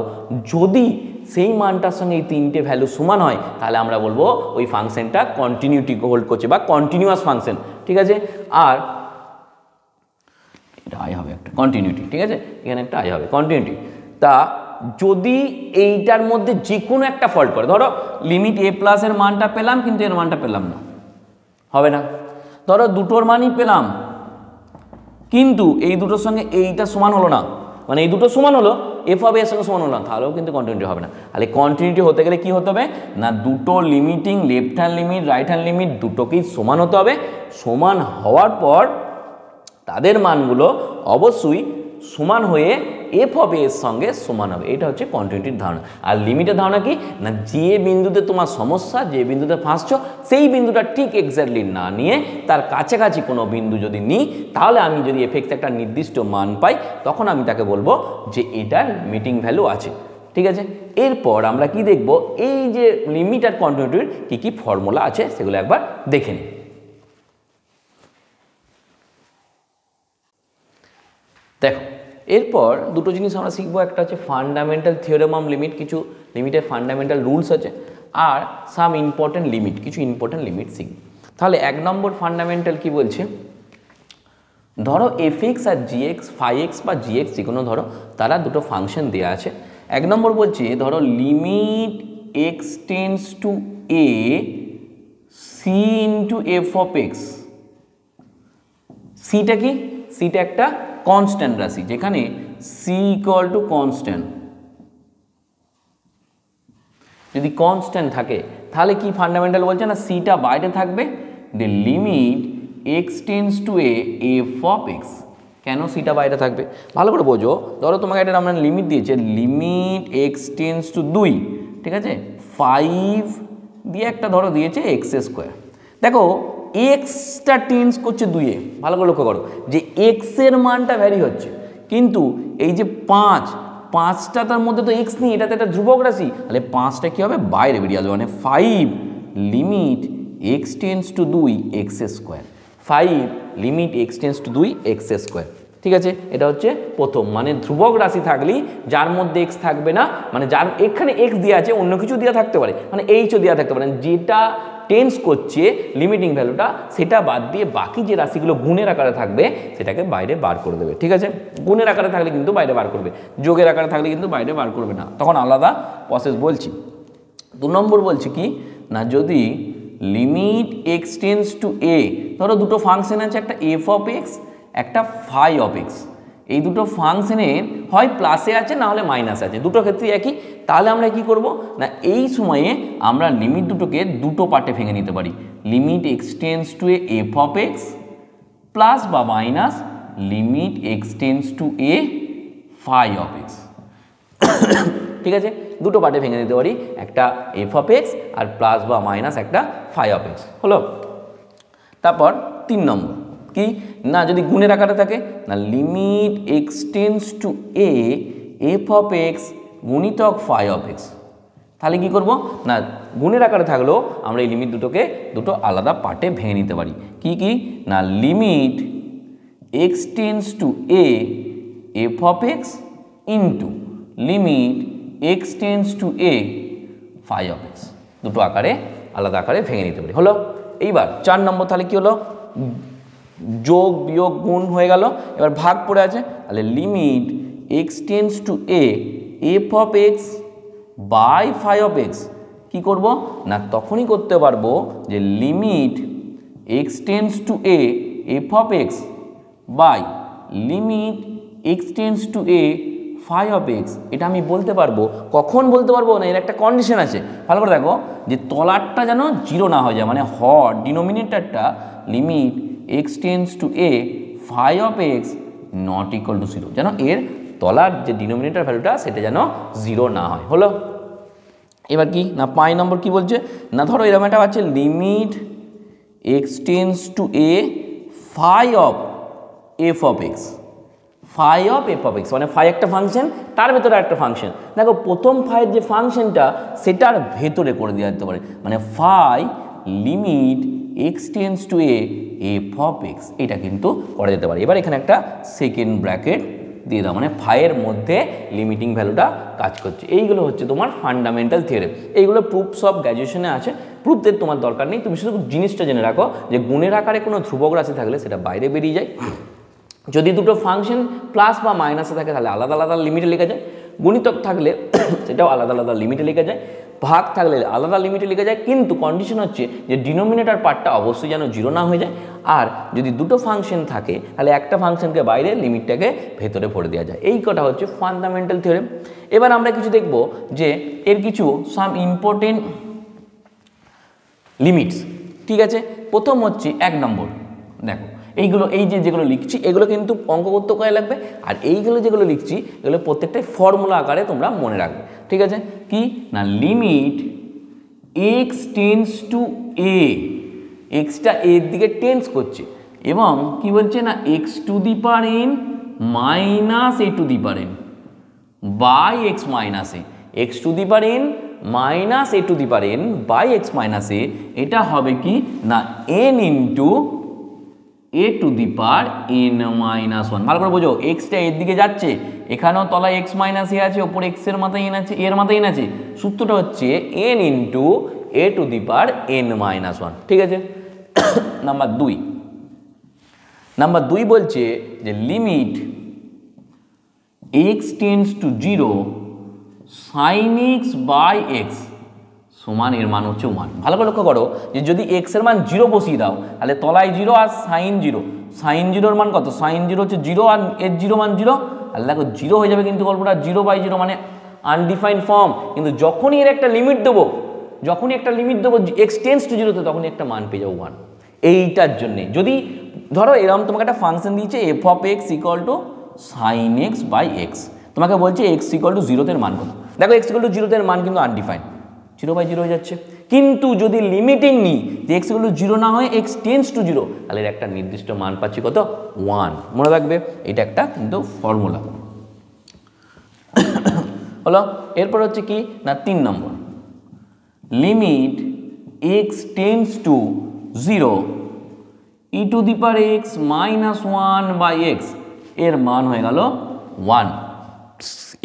যদি সেই মানটার সঙ্গে এই তিনটে ভ্যালু সমান হয় তাহলে আমরা বলবো ওই ফাংশনটা কন্টিনিউটি হোল্ড করছে বা কন্টিনিউয়াস ফাংশন, ঠিক আছে। আর এটা আই হবে একটা কন্টিনিউটি, ঠিক আছে, এখানে একটা আই হবে কন্টিনিউটি। তা যদি এইটার মধ্যে যে কোনো একটা ফল্ট করে, ধরো লিমিট এ প্লাসের মানটা পেলাম কিন্তু এর মানটা পেলাম না, হবে না। ধরো দুটোর মানই পেলাম কিন্তু এই দুটোর সঙ্গে এইটা সমান হলো না, মানে এই দুটো সমান হলো এফ অফ এর সঙ্গে সমান হলো না, তাহলেও কিন্তু কন্টিনিউটি হবে না। তাহলে কন্টিনিউটি হতে গেলে কি হতে হবে না, দুটো limiting left hand limit right hand limit দুটোকেই সমান হতে হবে। সমান হওয়ার পর তাদের মানগুলো অবশ্যই সমান হয়ে এফ অফ এর সঙ্গে সমান হবে, এটা হচ্ছে কন্টিনিউটির ধারণা। আর লিমিটের ধারণা কি না, যে বিন্দুতে তোমার সমস্যা, যে বিন্দুতে ফাঁসছো সেই বিন্দুটা ঠিক এক্স্যাক্টলি না নিয়ে তার কাছাকাছি কোনো বিন্দু যদি নিই, তাহলে আমি যদি এফ এক্স একটা নির্দিষ্ট মান পাই তখন আমি তাকে বলবো যে এটার মিটিং ভ্যালু আছে, ঠিক আছে। এরপর আমরা কি দেখব, এই যে লিমিট আর কন্টিনিউটির কী কী ফর্মুলা আছে সেগুলো একবার দেখে নিই। দেখো এরপর দুটো জিনিস আমরা শিখবো, একটা হচ্ছে ফান্ডামেন্টাল থিওরেম অফ লিমিট, কিছু লিমিটের ফান্ডামেন্টাল রুলস আছে, আর সাম ইম্পর্টেন্ট লিমিট, কিছু ইম্পর্টেন্ট লিমিট শিখব। তাহলে 1 নম্বর ফান্ডামেন্টাল কি বলছে, ধরো এফ এক্স আর জি এক্স, ফাই এক্স বা জি এক্স যে কোনো ধরো, তারা দুটো ফাংশন দেওয়া আছে। 1 নম্বর বলছে ধরো limit x tends to a c into f of x. সিটা কি, সিটা একটা কনস্ট্যান্ট রাশি, যেখানে সি ইকুয়াল টু কনস্ট্যান্ট। যদি কনস্ট্যান্ট থাকে তাহলে কি ফান্ডামেন্টাল বলছে না, সিটা বাইরে থাকবে, the limit x tends to a f of x. কেন সিটা বাইরে থাকবে ভালো করে বোঝো। ধরো তোমাকে একটা আমরা লিমিট দিয়েছে, লিমিট এক্স টেন্স টু 2, ঠিক আছে, 5 দিয়ে একটা ধরো দিয়েছে এক্স স্কোয়ার। দেখো এক্সটা টেন্স করছে 2-এ, ভালো করে লক্ষ্য করো যে এক্সের মানটা ভ্যারি হচ্ছে, কিন্তু এই যে 5টা তার মধ্যে তো এক্স নেই, এটাতে একটা ধ্রুবক রাশি, তাহলে 5টা কী হবে বাইরে বেরিয়ে আসবে, মানে 5 limit x tends two 2 x square, 5 limit x tends two 2 x square, ঠিক আছে। এটা হচ্ছে প্রথম, মানে ধ্রুবক রাশি থাকলেই যার মধ্যে এক্স থাকবে না, মানে যার এখানে এক্স দেওয়া আছে অন্য কিছু দেওয়া থাকতে পারে, মানে এইচও দেওয়া থাকতে পারে, যেটা টেন্স করছে লিমিটিং ভ্যালুটা সেটা বাদ দিয়ে বাকি যে রাশিগুলো গুণের আকারে থাকবে সেটাকে বাইরে বার করে দেবে, ঠিক আছে। গুণের আকারে থাকলে কিন্তু বাইরে বার করবে, যোগের আকারে থাকলে কিন্তু বাইরে বার করবে না, তখন আলাদা প্রসেস বলছি। 2 নম্বর বলছি কি না, যদি লিমিট এক্স টেন্স টু এ, ধরো দুটো ফাংশন আছে, একটা এফ অফ এক্স একটা ফাই অফ এক্স, এই দুটো ফাংশনের হয় প্লাসে আছে না হলে মাইনাসে আছে, দুটো ক্ষেত্রে একই। তাহলে আমরা কি করব না, এই সময়ে আমরা লিমিট দুটোকে দুটো পার্টে ভেঙে নিতে পারি, limit x tends to a f of x plus বা minus limit x tends to a phi of x, ঠিক আছে। দুটো পার্টে ভেঙে দিতে পারি, একটা এফ অফ এক্স আর প্লাস বা মাইনাস একটা ফাই অফ এক্স, হলো। তারপর 3 নম্বর কি না, যদি গুণের আকারে থাকে না, limit x tends to a f of x গুণিতক ফাই অফ এক্স। তাহলে কি করব না, গুণের আকারে থাকলেও আমরা এই লিমিট দুটোকে দুটো আলাদা পার্টে ভেঙে নিতে পারি, কি কি না, limit x tends to a f of x into limit x tends to a phi of x, দুটো আকারে আলাদা আকারে ভেঙে নিতে পারি, হলো। এইবার 4 নম্বর তাহলে কি হলো, যোগ বিয়োগ গুণ হয়ে গেল, এবার ভাগ পড়ে আছে, তাহলে limit x tends to a f of x by phi of x. কী করবো না, তখনই করতে পারবো যে limit x tends to a f of x by limit x tends to a phi of x. এটা আমি বলতে পারবো, কখন বলতে পারবো না, এর একটা কন্ডিশন আছে, ভালো করে দেখো, যে তলারটা যেন 0 না হয়ে যায়, মানে হর ডিনোমিনেটরটা limit x tends to a phi of x not equal to 0, যেন এর তলার যে ডিনোমিনেটর ভ্যালুটা সেটা যেন 0 না হয়, হলো। এবার কি না 5 নম্বর কি বলছে না, ধরো এরকম একটা আছে limit x tends to a phi of f of x, phi of f of x, মানে ফাই একটা ফাংশন তার ভেতরে একটা ফাংশন, দেখো প্রথম ফাইয়ের যে ফাংশনটা সেটার ভেতরে করে দেওয়া যেতে পারে, মানে phi limit x tends to a f of x, এটা কিন্তু করা যেতে পারে। এবার এখানে একটা সেকেন্ড ব্র্যাকেট দিয়ে দাও, মানে ফাইয়ের মধ্যে লিমিটিং ভ্যালুটা কাজ করছে। এইগুলো হচ্ছে তোমার ফান্ডামেন্টাল থিওরেম। এইগুলো প্রুফ সব গ্র্যাজুয়েশনে আছে, প্রুফদের তোমার দরকার নেই। তুমি শুধু জিনিসটা জেনে রাখো যে গুণের আকারে কোনো ধ্রুবক রাশি থাকলে সেটা বাইরে বেরিয়ে যায়, যদি দুটো ফাংশন প্লাস বা মাইনাসে থাকে তাহলে আলাদা আলাদা লিমিটে লেখা যায়, গুণিতক থাকলে সেটাও আলাদা আলাদা লিমিটে লেখা যায়, ভাগ থাকলে আলাদা লিমিটে লেখা যায়, কিন্তু কন্ডিশন হচ্ছে যে ডিনোমিনেটর পার্টটা অবশ্যই যেন জিরো না হয়ে যায়। আর যদি দুটো ফাংশন থাকে তাহলে একটা ফাংশনকে বাইরে লিমিটটাকে ভেতরে ভরে দেওয়া যায়। এই কটা হচ্ছে ফান্ডামেন্টাল থিওরেম। এবার আমরা কিছু দেখব যে এর কিছু সাম ইম্পর্টেন্ট লিমিটস। ঠিক আছে, প্রথম হচ্ছে 1 নম্বর। দেখো এইগুলো, এই যেগুলো লিখছি এগুলো কিন্তু অঙ্ক করতে কয় লাগবে, আর এইগুলো যেগুলো লিখছি এগুলো প্রত্যেকটাই ফর্মুলা আকারে তোমরা মনে রাখবে। ঠিক আছে, কি না, limit x tends to a, এক্সটা এর দিকে টেন্স করছে, এবং কি বলছে না x to the power n minus a to the power n by x minus a, x to the power n minus a to the power n by x minus a, এটা হবে কি না n into a to the power n minus 1। ভালো করে বোঝো, extra এর দিকে যাচ্ছে, এখানেও তলায় এক্স মাইনাস এ আছে, ওপর এক্স এর মাথায় এন আছে, এর মাথায় এন আছে, সূত্রটা হচ্ছে n into a to the power n minus 1। ঠিক আছে, নাম্বার 2 বলছে যে limit x tends to 0 sine x by x সমান এর মান হচ্ছে 1। ভালো করে লক্ষ্য করো যে যদি এক্স এর মান 0 বসিয়ে দাও তাহলে তলায় 0 আর সাইন 0, সাইন 0 মান কত, সাইন 0 হচ্ছে 0 আর এর 0 মান 0, আর দেখো 0 হয়ে যাবে কিন্তু গল্পটা 0/0 মানে আনডিফাইন্ড ফর্ম। কিন্তু যখনই এর একটা লিমিট দেবো, এক্স টেন্স টু 0 তখনই একটা মান পেয়ে যাবো 1। এইটার জন্যে যদি ধরো এরকম তোমাকে একটা ফাংশন দিয়েছে f of x equal to sine x by x, তোমাকে বলছে এক্স ইকুয়াল টু 0 এর মান কত, দেখো এক্স ইকুয়াল টু 0 এর মান কিন্তু আনডিফাইন্ড, 0/0 হয়ে যাচ্ছে। কিন্তু যদি লিমিটিং নিই যে এক্স ইকুয়াল টু 0 না হয় এক্স টেন্স টু 0, তাহলে এর একটা নির্দিষ্ট মান পাচ্ছি কত, 1। মনে রাখবে এটা একটা কিন্তু ফর্মুলা হলো। এরপর হচ্ছে কি না 3 নম্বর, limit x tends to 0 e to the power x minus 1 by x, এর মান হয়ে গেল 1।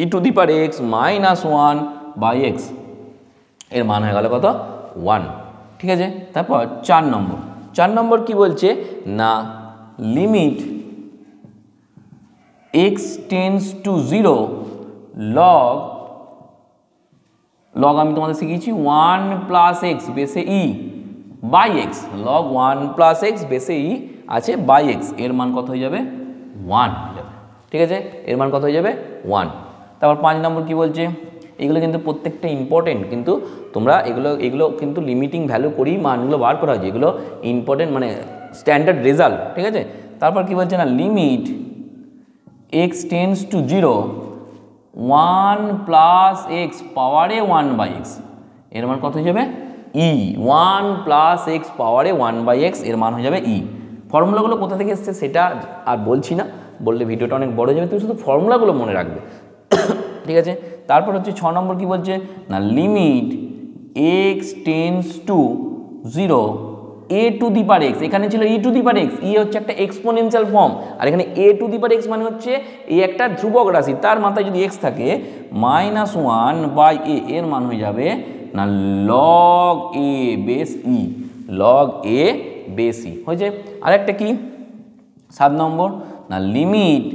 E to the power x minus 1 by x, এর মান হয়ে গেল কত, 1। ঠিক আছে, তারপর 4 নম্বর কি বলছে না limit x tends to 0 log আমি তোমাদের শিখিয়েছি 1 প্লাস এক্স বেসে e by x, log 1 plus x বেসে ই আছে বাই এক্স, এর মান কত হয়ে যাবে, 1 হয়ে যাবে। ঠিক আছে, এর মান কত হয়ে যাবে, 1। তারপর 5 নম্বর কি বলছে, এগুলো কিন্তু প্রত্যেকটা ইম্পর্টেন্ট, কিন্তু তোমরা এগুলো কিন্তু লিমিটিং ভ্যালু করেই মানগুলো বার করা হয়, যেগুলো ইম্পর্টেন্ট মানে স্ট্যান্ডার্ড রেজাল্ট। ঠিক আছে, তারপর কি বলছে না limit x tends to 0 1 plus x পাওয়ারে 1 বাই এক্স, এর মান কত হয়ে যাবে, ই 1 প্লাস এক্স পাওয়ারে 1 বাই এক্স, এর মান হয়ে যাবে ই। ফর্মুলাগুলো কোথা থেকে এসছে সেটা আর বলছি না, বললে ভিডিওটা অনেক বড় হয়ে যাবে, তুমি শুধু ফর্মুলাগুলো মনে রাখবে। ঠিক আছে, তারপর হচ্ছে 6 নম্বর কি বলছে না limit x tends to 0 A to the power x, এখানে ছিল ই টু দি পাওয়ার এক্স, ই হচ্ছে একটা এক্সপোনেনশিয়াল ফর্ম, আর এখানে এ টু দি পাওয়ার এক্স মানে হচ্ছে এই একটা ধ্রুবক রাশি, তার মাথায় যদি এক্স থাকে মাইনাস 1 বাই এ, এর মান হয়ে যাবে না লগ এ বেস ই, লগ এ বেস ই হয়েছে। আরেকটা কি 7 নম্বর না limit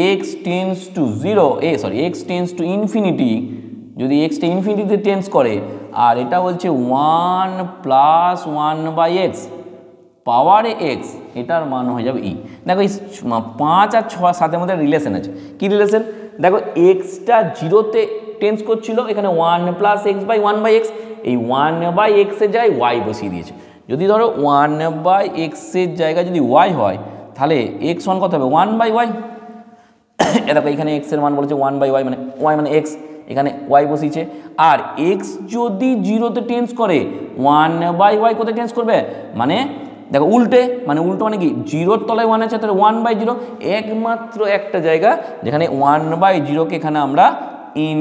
x tends to 0 x tends to infinity, যদি এক্সটা ইনফিনিটিতে টেন্স করে, আর এটা বলছে 1 প্লাস 1 বাই এক্স পাওয়ারে এক্স, এটার মান হয়ে যাবে ই। দেখো এই 5 আর 6 7-এর মধ্যে রিলেশন আছে, কি রিলেশন, দেখো এক্সটা 0-তে টেন্স করছিল, এখানে 1 plus x by 1 by x, এই 1 বাই এক্সের জায়গায় ওয়াই বসিয়ে দিয়েছে। যদি ধরো 1 বাই এক্সের জায়গায় যদি ওয়াই হয় তাহলে এক্স মান কত হবে, 1 বাই ওয়াই। দেখো এখানে এক্স এর মান বলেছে 1 বাই ওয়াই, মানে ওয়াই মানে এক্স, এখানে ওয়াই বসিয়েছে। আর এক্স যদি 0-তে টেন্স করে 1 বাই ওয়াই কোথায় টেন্স করবে, মানে দেখো উল্টো মানে কি 0-র তলায় 1 আছে, তাহলে 1 বাই 0, একমাত্র একটা জায়গা যেখানে 1 বাই 0-কে এখানে আমরা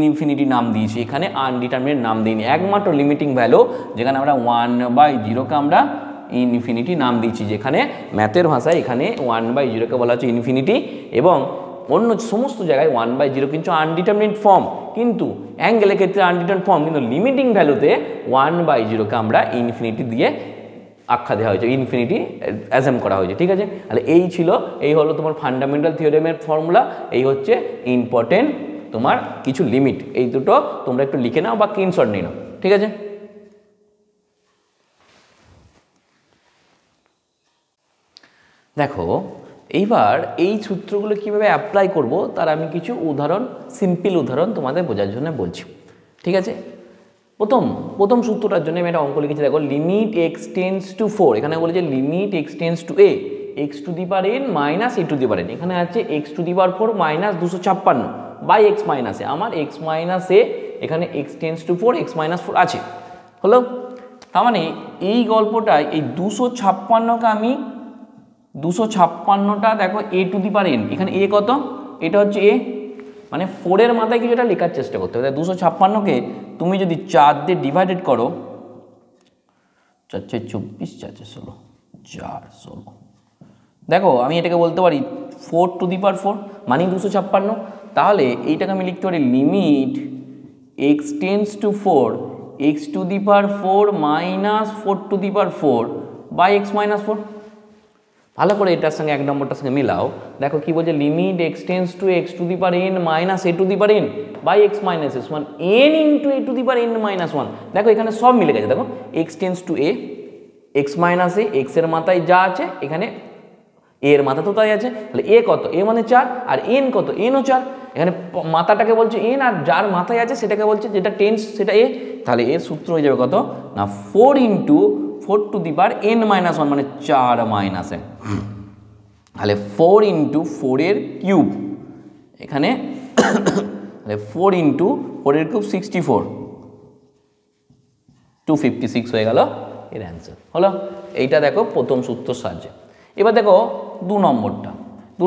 ইনফিনিটি নাম দিয়েছি, এখানে আনডিটারমিনেট নাম দিইনি, একমাত্র লিমিটিং ভ্যালু যেখানে আমরা 1 বাই 0-কে আমরা ইনফিনিটি নাম দিয়েছি, যেখানে ম্যাথের ভাষায় এখানে 1 বাই 0-কে বলা হচ্ছে ইনফিনিটি, এবং অন্য সমস্ত জায়গায় 1/0 কিন্তু আনডিটারমিনেট ফর্ম, কিন্তু অ্যাঙ্গেলের ক্ষেত্রে আনডিটারমিনেট ফর্ম, কিন্তু লিমিটিং ভ্যালুতে 1/0কে আমরা ইনফিনিটি দিয়ে আখ্যা দেওয়া হয়েছে, ইনফিনিটি অ্যাজাম করা হয়েছে। ঠিক আছে, তাহলে এই হলো তোমার ফান্ডামেন্টাল থিওরেমের ফর্মুলা, এই হচ্ছে ইম্পর্টেন্ট তোমার কিছু লিমিট। এই দুটো তোমরা একটু লিখে নাও বা স্ক্রিনশট নিয়ে নাও। ঠিক আছে, দেখো এইবার এই সূত্রগুলো কিভাবে অ্যাপ্লাই করব তার আমি কিছু উদাহরণ, সিম্পল উদাহরণ তোমাদের বোঝার জন্য বলছি। ঠিক আছে, প্রথম সূত্রটার জন্য আমি একটা অঙ্ক লিখেছি। দেখো লিমিট এক্স টেন্স টু 4, এখানে বলেছে limit x tends to a x to the power n minus a to the power n, এখানে আছে x to the power 4 minus 256 by x minus a, আমার এক্স মাইনাস এ এখানে x tends to 4 x minus 4 আছে। হলো, তার মানে এই গল্পটায় এই 256কে আমি 256টা দেখো এ টু দি পাওয়ার এন, এখানে এ কত, এটা হচ্ছে এ, মানে 4-এর মাথায় কিছু এটা লেখার চেষ্টা করতে হবে। 256কে তুমি যদি 4 দিয়ে ডিভাইডেড করো, 4 × 24 4 × 16 4 16, দেখো আমি এটাকে বলতে পারি 4 টু দি পাওয়ার 4 মানে 256। তাহলে এইটাকে আমি লিখতে পারি limit x tends to 4 x to the power 4 minus 4 to the power 4 by x minus 4। ভালো করে এটার সঙ্গে 1 নম্বরটার সঙ্গে মিলাও, দেখো কি বলছে limit x tends to x to the power n minus a to the power n by x minus s one n into a to the power n minus 1। দেখো এখানে সব মিলে গেছে, দেখো x tends to a x minus a, x এর মাথায় যা আছে এখানে এর মাথা তো তাই আছে, তাহলে এ কত, এ মানে 4, আর এন কত, এনও 4, এখানে মাথাটাকে বলছে এন আর যার মাথায় আছে সেটাকে বলছে যেটা টেন্স সেটা এ, তাহলে এর সূত্র হয়ে যাবে কত না 4 into 4 to the power n minus 1 মানে 4 মাইনাস এ, তাহলে 4 ইন্টু 4 এর কিউব, এখানে 4 ইন্টু 4 এর কিউব 64, 256 হয়ে গেল এর অ্যান্সার। হলো, এইটা দেখো প্রথম সূত্রের সাহায্যে। এবার দেখো 2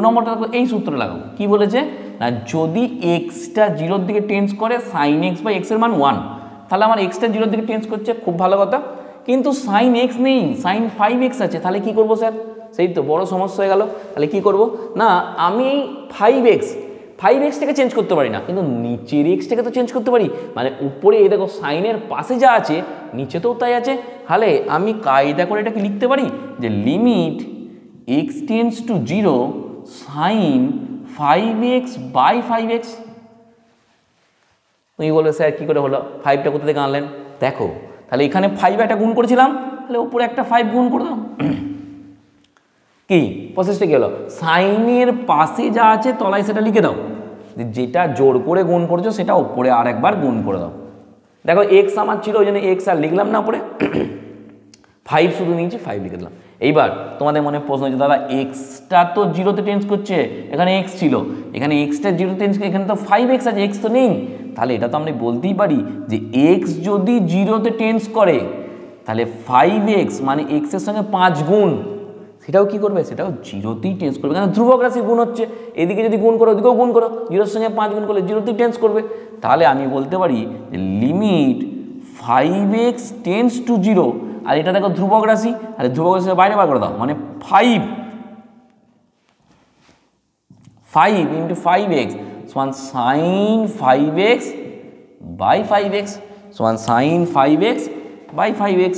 নম্বরটা দেখো এই সূত্র লাগাবো। কি বলেছে না যদি এক্সটা 0-র দিকে টেন্স করে সাইন এক্স বাই এক্স এর মান 1, তাহলে আমার এক্সটা 0-র দিকে টেন্স করছে, খুব ভালো কথা, কিন্তু সাইন এক্স নেই, সাইন 5x আছে, তাহলে কি করব স্যার, সেই তো বড় সমস্যা হয়ে গেল। তাহলে কি করব না আমি এই 5xটাকে চেঞ্জ করতে পারি না, কিন্তু নিচের এক্সটাকে তো চেঞ্জ করতে পারি, মানে উপরে এই দেখো সাইনের পাশে যা আছে নিচেতেও তাই আছে, তাহলে আমি কায়দা করে এটাকে লিখতে পারি যে limit x tends to 0 sine 5x by 5x। তুমি বলবে স্যার কী করে হলো, 5টা কোথা থেকে আনলেন, দেখো তাহলে এখানে 5 একটা গুণ করেছিলাম, তাহলে উপরে একটা 5 গুণ করে দাও, কি প্রসেসটা কি হলো, সাইনের পাশে যা আছে তলায় সেটা লিখে দাও, যেটা জোর করে গুণ করছো সেটা উপরে আর একবার গুণ করে দাও। দেখো এক্স আমার ছিল ওই জন্য এক্স আর লিখলাম না, উপরে 5 শুধু নিয়েছি, 5 লিখে দিলাম। এইবার তোমাদের মনে প্রশ্ন হচ্ছে দাদা এক্সটা তো 0-তে টেন্স করছে, এখানে এক্স ছিল, এখানে এক্সটা 0-তে টেন্স করে, এখানে তো 5x আছে, এক্স তো নেই, তাহলে এটা তো আমরা বলতেই পারি যে এক্স যদি 0-তে টেন্স করে তাহলে 5x মানে এক্সের সঙ্গে 5 গুণ, সেটাও কি করবে, সেটাও 0-তেই টেন্স করবে, কারণ ধ্রুবক রাশি গুণ হচ্ছে, এদিকে যদি গুণ করো ওদিকেও গুণ করো, 0-এর সঙ্গে 5 গুণ করলে 0-তেই টেন্স করবে। তাহলে আমি বলতে পারি যে লিমিট 5x টেন্স টু 0, আর এটা দেখো ধ্রুবক রাশি, আর ধ্রুবক রাশি বাইরে বার করে দাও, মানে 5 ইন্টু 5x সমান সাইন 5x বাই 5x সমান সাইন 5x বাই 5x।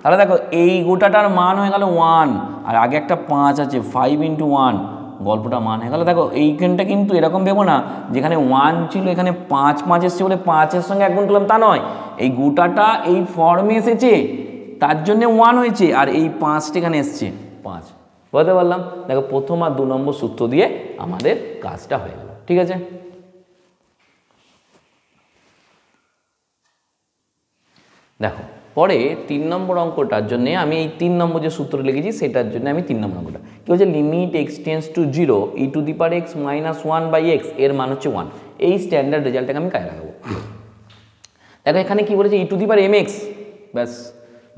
তাহলে দেখো এই গোটাটার মান হয়ে গেল 1, আর আগে একটা 5 আছে, 5 ইন্টু 1 গল্পটা মান হয়ে গেল। দেখো এইখানটা কিন্তু এরকম ভেবো না যেখানে 1 ছিল এখানে 5 এসছে বলে 5-এর সঙ্গে 1 গুণ করলাম, তা নয়, এই গোটাটা এই ফর্মে এসেছে তার জন্য 1 হয়েছে, আর এই 5টা এখানে এসছে 5, বুঝতে পারলাম। দেখো প্রথম আর 2 নম্বর সূত্র দিয়ে আমাদের কাজটা হয়ে গেল। ঠিক আছে, দেখো পরে 3 নম্বর অঙ্কটার জন্য আমি এই 3 নম্বর যে সূত্র লিখেছি সেটার জন্য আমি 3 নম্বর অঙ্কটা কি হচ্ছে limit x tends to 0 e to the power x minus 1 by x, এর মান হচ্ছে 1। এই স্ট্যান্ডার্ড রেজাল্টটাকে আমি কাজে লাগাবো। দেখো এখানে কি বলেছে e to the power m x ব্যাস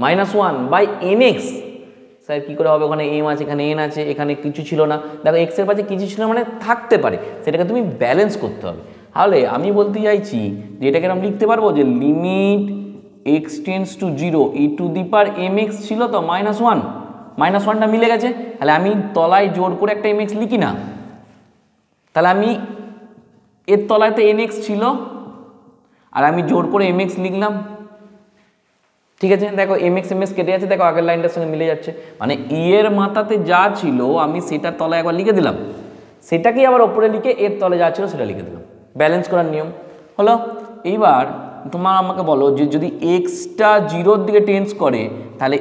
minus 1 by m x, sir কী করে হবে, ওখানে এম আছে এখানে এন আছে এখানে কিছু ছিল না, দেখো এক্সের পাশে কিছু ছিল মানে থাকতে পারে, সেটাকে তুমি ব্যালেন্স করতে হবে। তাহলে আমি বলতে চাইছি যে এটাকে আমি লিখতে পারবো যে limit x tends to 0 e to the power m x ছিল তো মাইনাস 1, -1টা মিলে গেছে, তাহলে আমি তলায় জোর করে একটা mx লিখি না, তাহলে আমি এর তলায় তো nx ছিল আর আমি জোর করে mx লিখলাম। ঠিক আছে, দেখো mx কেটে যাচ্ছে, দেখো আগের লাইনটার সঙ্গে মিলে যাচ্ছে, মানে এর মাথাতে যা ছিল আমি সেটার তলায় একবার লিখে দিলাম, সেটাকেই আবার ওপরে লিখে এর তলে যা ছিল সেটা লিখে দিলাম, ব্যালেন্স করার নিয়ম হলো। এইবার তোমার আমাকে বলো যে যদি এক্সটা 0-র দিকে টেন্স করে তাহলে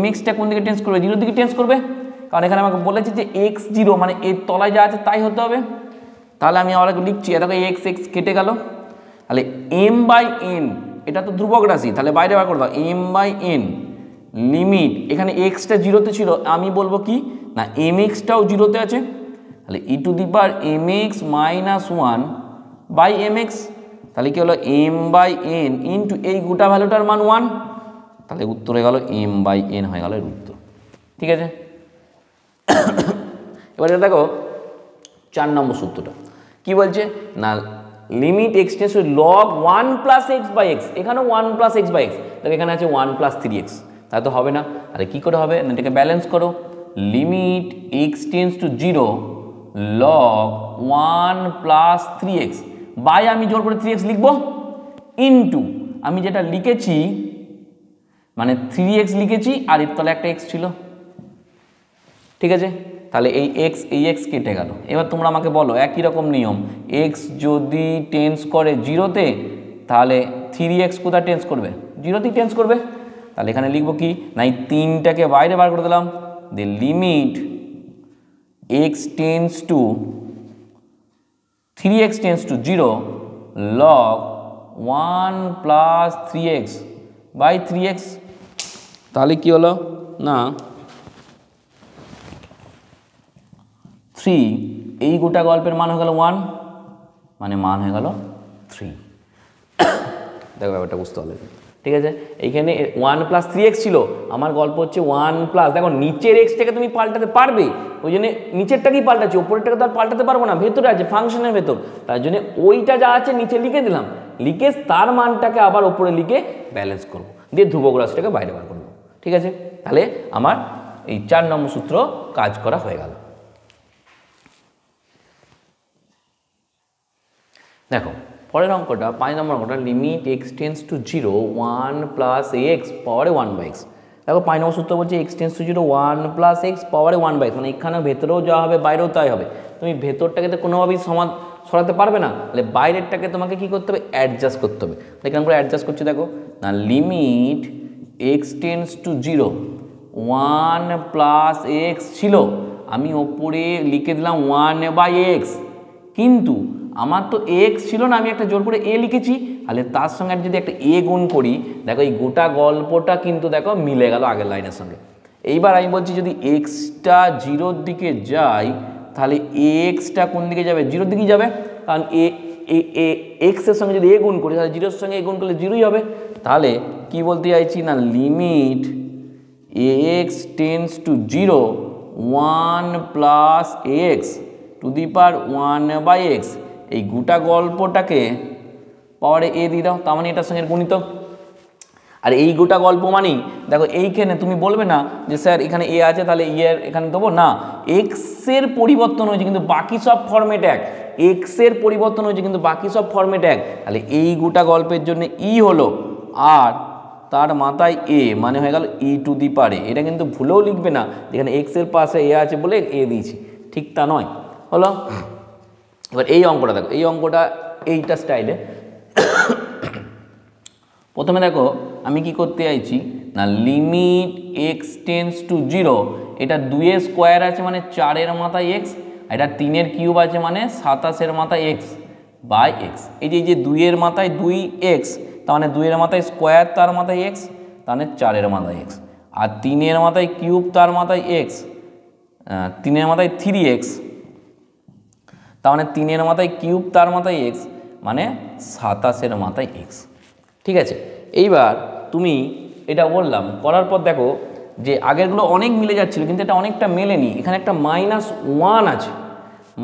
mxটা কোন দিকে টেন্স করবে? 0-র দিকে টেন্স করবে, কারণ এখানে আমাকে বলেছে যে x0 মানে এর তলায় যা আছে তাই হতে হবে। তাহলে আমি আবার লিখছি, দেখো x কেটে গেল, তাহলে m/n এটা তো ধ্রুবক রাশি, তাহলে বাইরে বার করে দাও, m/n লিমিট, এখানে এক্সটা 0-তে ছিল, আমি বলবো কি না mxটাও 0-তে আছে, তাহলে e⁻mx - 1/mx, তাহলে কি হলো m/n ইন্টু এই গোটা ভ্যালুটার মান 1, তাহলে উত্তর হয়ে গেল m/n হয়ে গেল এর উত্তর। ঠিক আছে, এবার এটা দেখো 4 নম্বর সূত্রটা কি বলছে না, limit x tends two log 1 + x/x, এখানেও 1 + x/x, দেখো এখানে আছে 1 + 3x, তাহলে তো হবে না, আরে কি করে হবে না, এটাকে ব্যালেন্স করো, limit x tends to 0 log 1 + 3x, by আমি জোর করে 3x লিখবো, ইন্টু আমি যেটা লিখেছি মানে 3x লিখেছি আর এর তলে একটা x ছিল। ঠিক আছে, তাহলে এই x কেটে গেল। এবার তোমরা আমাকে বলো একই রকম নিয়ম, x যদি টেন্স করে 0-তে তাহলে 3x কোথায় টেন্স করবে? 0-তেই টেন্স করবে। তাহলে এখানে লিখবো কি না, এই 3টাকে বাইরে বার করে দিলাম, the limit x tends to 3x tends to 0 log 1 + 3x/3x, তাহলে কি হলো না 3, এই গোটা গল্পের মান হয়ে গেল 1, মানে মান হয়ে গেল 3। দেখো ব্যাপারটা বুঝতে হবে। ঠিক আছে, এইখানে 1 + 3x ছিল, আমার গল্প হচ্ছে 1 প্লাস, দেখো নিচের এক্সটাকে তুমি পাল্টাতে পারবে, ওই জন্য নিচেরটাকেই পাল্টাচ্ছি, ওপরেরটাকে তো আর পাল্টাতে পারবো না, ভেতরে আছে ফাংশনের ভেতর, তার জন্য ওইটা যা আছে নিচে লিখে দিলাম, লিখে তার মানটাকে আবার ওপরে লিখে ব্যালেন্স করবো, দিয়ে ধ্রুবক রাশিটাকে বাইরে বার করবো। ঠিক আছে, তাহলে আমার এই 4 নম্বর সূত্র কাজ করা হয়ে গেল। দেখো পরের অঙ্কটা 5 নম্বর অঙ্কটা, limit x tends to 0 1 + ax পাওয়ারে 1/x, দেখো 5 নম্বর সূত্র বলছে x টেন্স টু 0 1 + x পাওয়ারে 1/x, মানে এখানে ভেতরেও যা হবে বাইরেও তাই হবে, তুমি ভেতরটাকে তো কোনোভাবেই সরাতে পারবে না, তাহলে বাইরেরটাকে তোমাকে কি করতে হবে, অ্যাডজাস্ট করতে হবে। এখানে করে অ্যাডজাস্ট করছি, দেখো না limit x tends to 0 1 + x ছিল, আমি ওপরে লিখে দিলাম 1/x, কিন্তু আমার তো x ছিল না, আমি একটা জোর করে a লিখেছি, তাহলে তার সঙ্গে যদি একটা a গুণ করি, দেখো এই গোটা গল্পটা কিন্তু দেখো মিলে গেল আগের লাইনের সঙ্গে। এইবার আমি বলছি যদি xটা 0-র দিকে যায় তাহলে xটা কোন দিকে যাবে? 0-র দিকেই যাবে, কারণ x এর সঙ্গে যদি a গুণ করি তাহলে 0-র সঙ্গে a গুণ করলে 0-ই হবে। তাহলে কি বলতে চাইছি না, limit ax tense to 0 1 + ax two the power 1/x, এই গোটা গল্পটাকে পাওয়ারে a দিয়ে দাও, তার মানে এটার সঙ্গে গুণিত। আর এই গোটা গল্প মানেই দেখো এইখানে তুমি বলবে না যে স্যার এখানে a আছে তাহলে এর এখানে দেবো না, x এর পরিবর্তন হয়েছে কিন্তু বাকি সব ফরম্যাট এক, x এর পরিবর্তন হয়েছে কিন্তু বাকি সব ফরম্যাট এক, তাহলে এই গোটা গল্পের জন্য e হলো আর তার মাথায় a, মানে হয়ে গেল e two the power a। এটা কিন্তু ভুলেও লিখবে না যেখানে x এর পাশে a আছে বলে a দিয়েছি, ঠিক তা নয়। হলো, এবার এই অঙ্কটা দেখো, এই অঙ্কটা এইটা স্টাইলে প্রথমে দেখো আমি কি করতে চাইছি না, লিমিট x টেন্স টু 0, এটা 2 স্কোয়ার আছে মানে 4-এর মাথায় x, এটা 3-এর কিউব আছে মানে 27-এর মাথায় x বাই x, এই যে 2-এর মাথায় 2x, তার মানে 2-এর মাথায় স্কোয়ার তার মাথায় x, তাহলে 4-এর মাথায় x, আর 3-এর মাথায় কিউব তার মাথায় x, 3-এর মাথায় 3x, তার মানে 3-এর মাথায় কিউব তার মাথায় x মানে 27-এর মাথায় x। ঠিক আছে, এইবার তুমি এটা বললাম করার পর দেখো যে আগেরগুলো অনেক মিলে যাচ্ছিল কিন্তু এটা অনেকটা মেলেনি, এখানে একটা -1 আছে,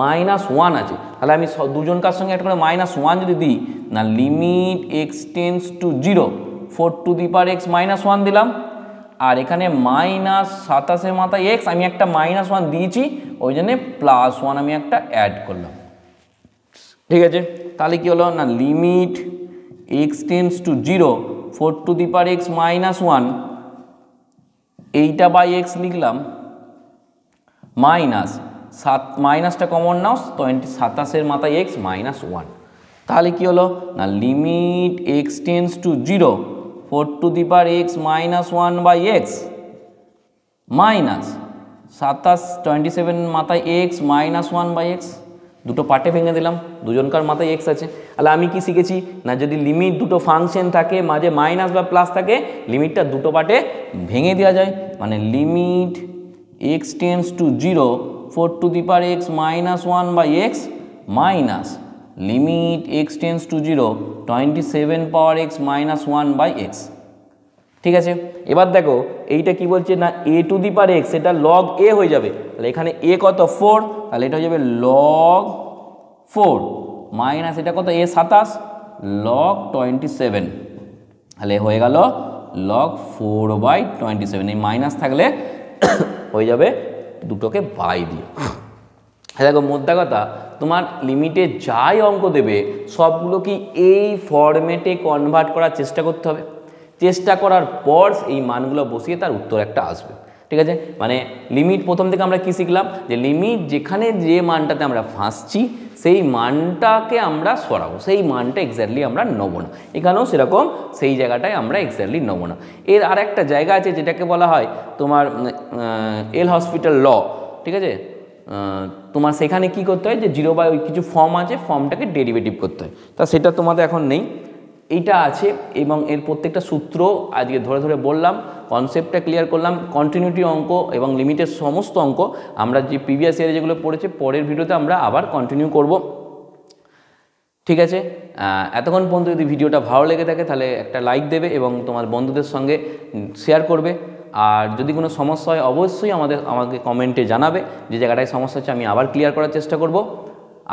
-1 আছে, তাহলে আমি দুজনকার সঙ্গে একটা করে -1 যদি দিই না, limit x tends to 0 4 to the power x -1 দিলাম, আর এখানে -27 মাথায় এক্স, আমি একটা -1 দিয়েছি, ওই জন্যে +1 আমি একটা অ্যাড করলাম। ঠিক আছে, তাহলে কি হলো না, limit x tends to 0 4x -1, এইটা বাই এক্স লিখলাম, মাইনাসটা কমন নাও, 27 মাথায় এক্স -1, তাহলে কি হলো না, limit x tends to 0 4x -1 by x minus 27 মাথায় এক্স -1 বাই এক্স, দুটো পার্টে ভেঙে দিলাম, দুজনকার মাথায় এক্স আছে। তাহলে আমি কি শিখেছি না, যদি লিমিট দুটো ফাংশন থাকে, মাঝে মাইনাস বা প্লাস থাকে, লিমিটটা দুটো পার্টে ভেঙে দেওয়া যায়। মানে limit x tends to 0 4x -1 by x minus limit x tends to 0 27x -1 by x. ঠিক আছে, এবার দেখো এইটা কি বলছে না, a⁴ এটা log a হয়ে যাবে, তাহলে এখানে a কত 4, তাহলে এটা হয়ে যাবে log 4 মাইনাস এটা কত a 27 log 27, তাহলে হয়ে গেল log 4/27, এই মাইনাস থাকলে হয়ে যাবে দুটোকে বাই দিয়ে। দেখো মোদ্দা কথা, তোমার লিমিটে যাই অঙ্ক দেবে সবগুলো কি এই ফরম্যাটে কনভার্ট করার চেষ্টা করতে হবে, চেষ্টা করার পর এই মানগুলো বসিয়ে তার উত্তর একটা আসবে। ঠিক আছে, মানে লিমিট প্রথম থেকে আমরা কি শিখলাম, যে লিমিট যেখানে যে মানটাতে আমরা ফাঁসছি সেই মানটাকে আমরা সরাবো, সেই মানটা এক্স্যাক্টলি আমরা নেবো না, এখানেও সেরকম সেই জায়গাটায় আমরা এক্স্যাক্টলি নেবো না। এর আর একটা জায়গা আছে যেটাকে বলা হয় তোমার এল হসপিটাল ল। ঠিক আছে, তোমার সেখানে কি করতে হয়, যে 0 ওই কিছু ফর্ম আছে, ফর্মটাকে ডেরিভেটিভ করতে হয়, তা সেটা তোমাদের এখন নেই, এইটা আছে। এবং এর প্রত্যেকটা সূত্র আজকে ধরে ধরে বললাম, কনসেপ্টটা ক্লিয়ার করলাম। কন্টিনিউটি অঙ্ক এবং লিমিটের সমস্ত অঙ্ক আমরা যে প্রিভিয়াস ইয়ারে যেগুলো পড়েছি, পরের ভিডিওতে আমরা আবার কন্টিনিউ করব। ঠিক আছে, এতক্ষণ পর্যন্ত যদি ভিডিওটা ভালো লেগে থাকে তাহলে একটা লাইক দেবে এবং তোমার বন্ধুদের সঙ্গে শেয়ার করবে। আর যদি কোনো সমস্যা হয় অবশ্যই আমাকে কমেন্টে জানাবে, যে জায়গাটায় সমস্যা হচ্ছে আমি আবার ক্লিয়ার করার চেষ্টা করব।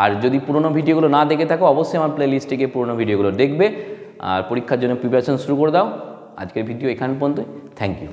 আর যদি পুরনো ভিডিওগুলো না দেখে থাকো অবশ্যই আমার প্লেলিস্টে গিয়ে পুরনো ভিডিওগুলো দেখবে, আর পরীক্ষার জন্য প্রিপারেশন শুরু করে দাও। আজকের ভিডিও এখান পর্যন্ত, থ্যাংক ইউ।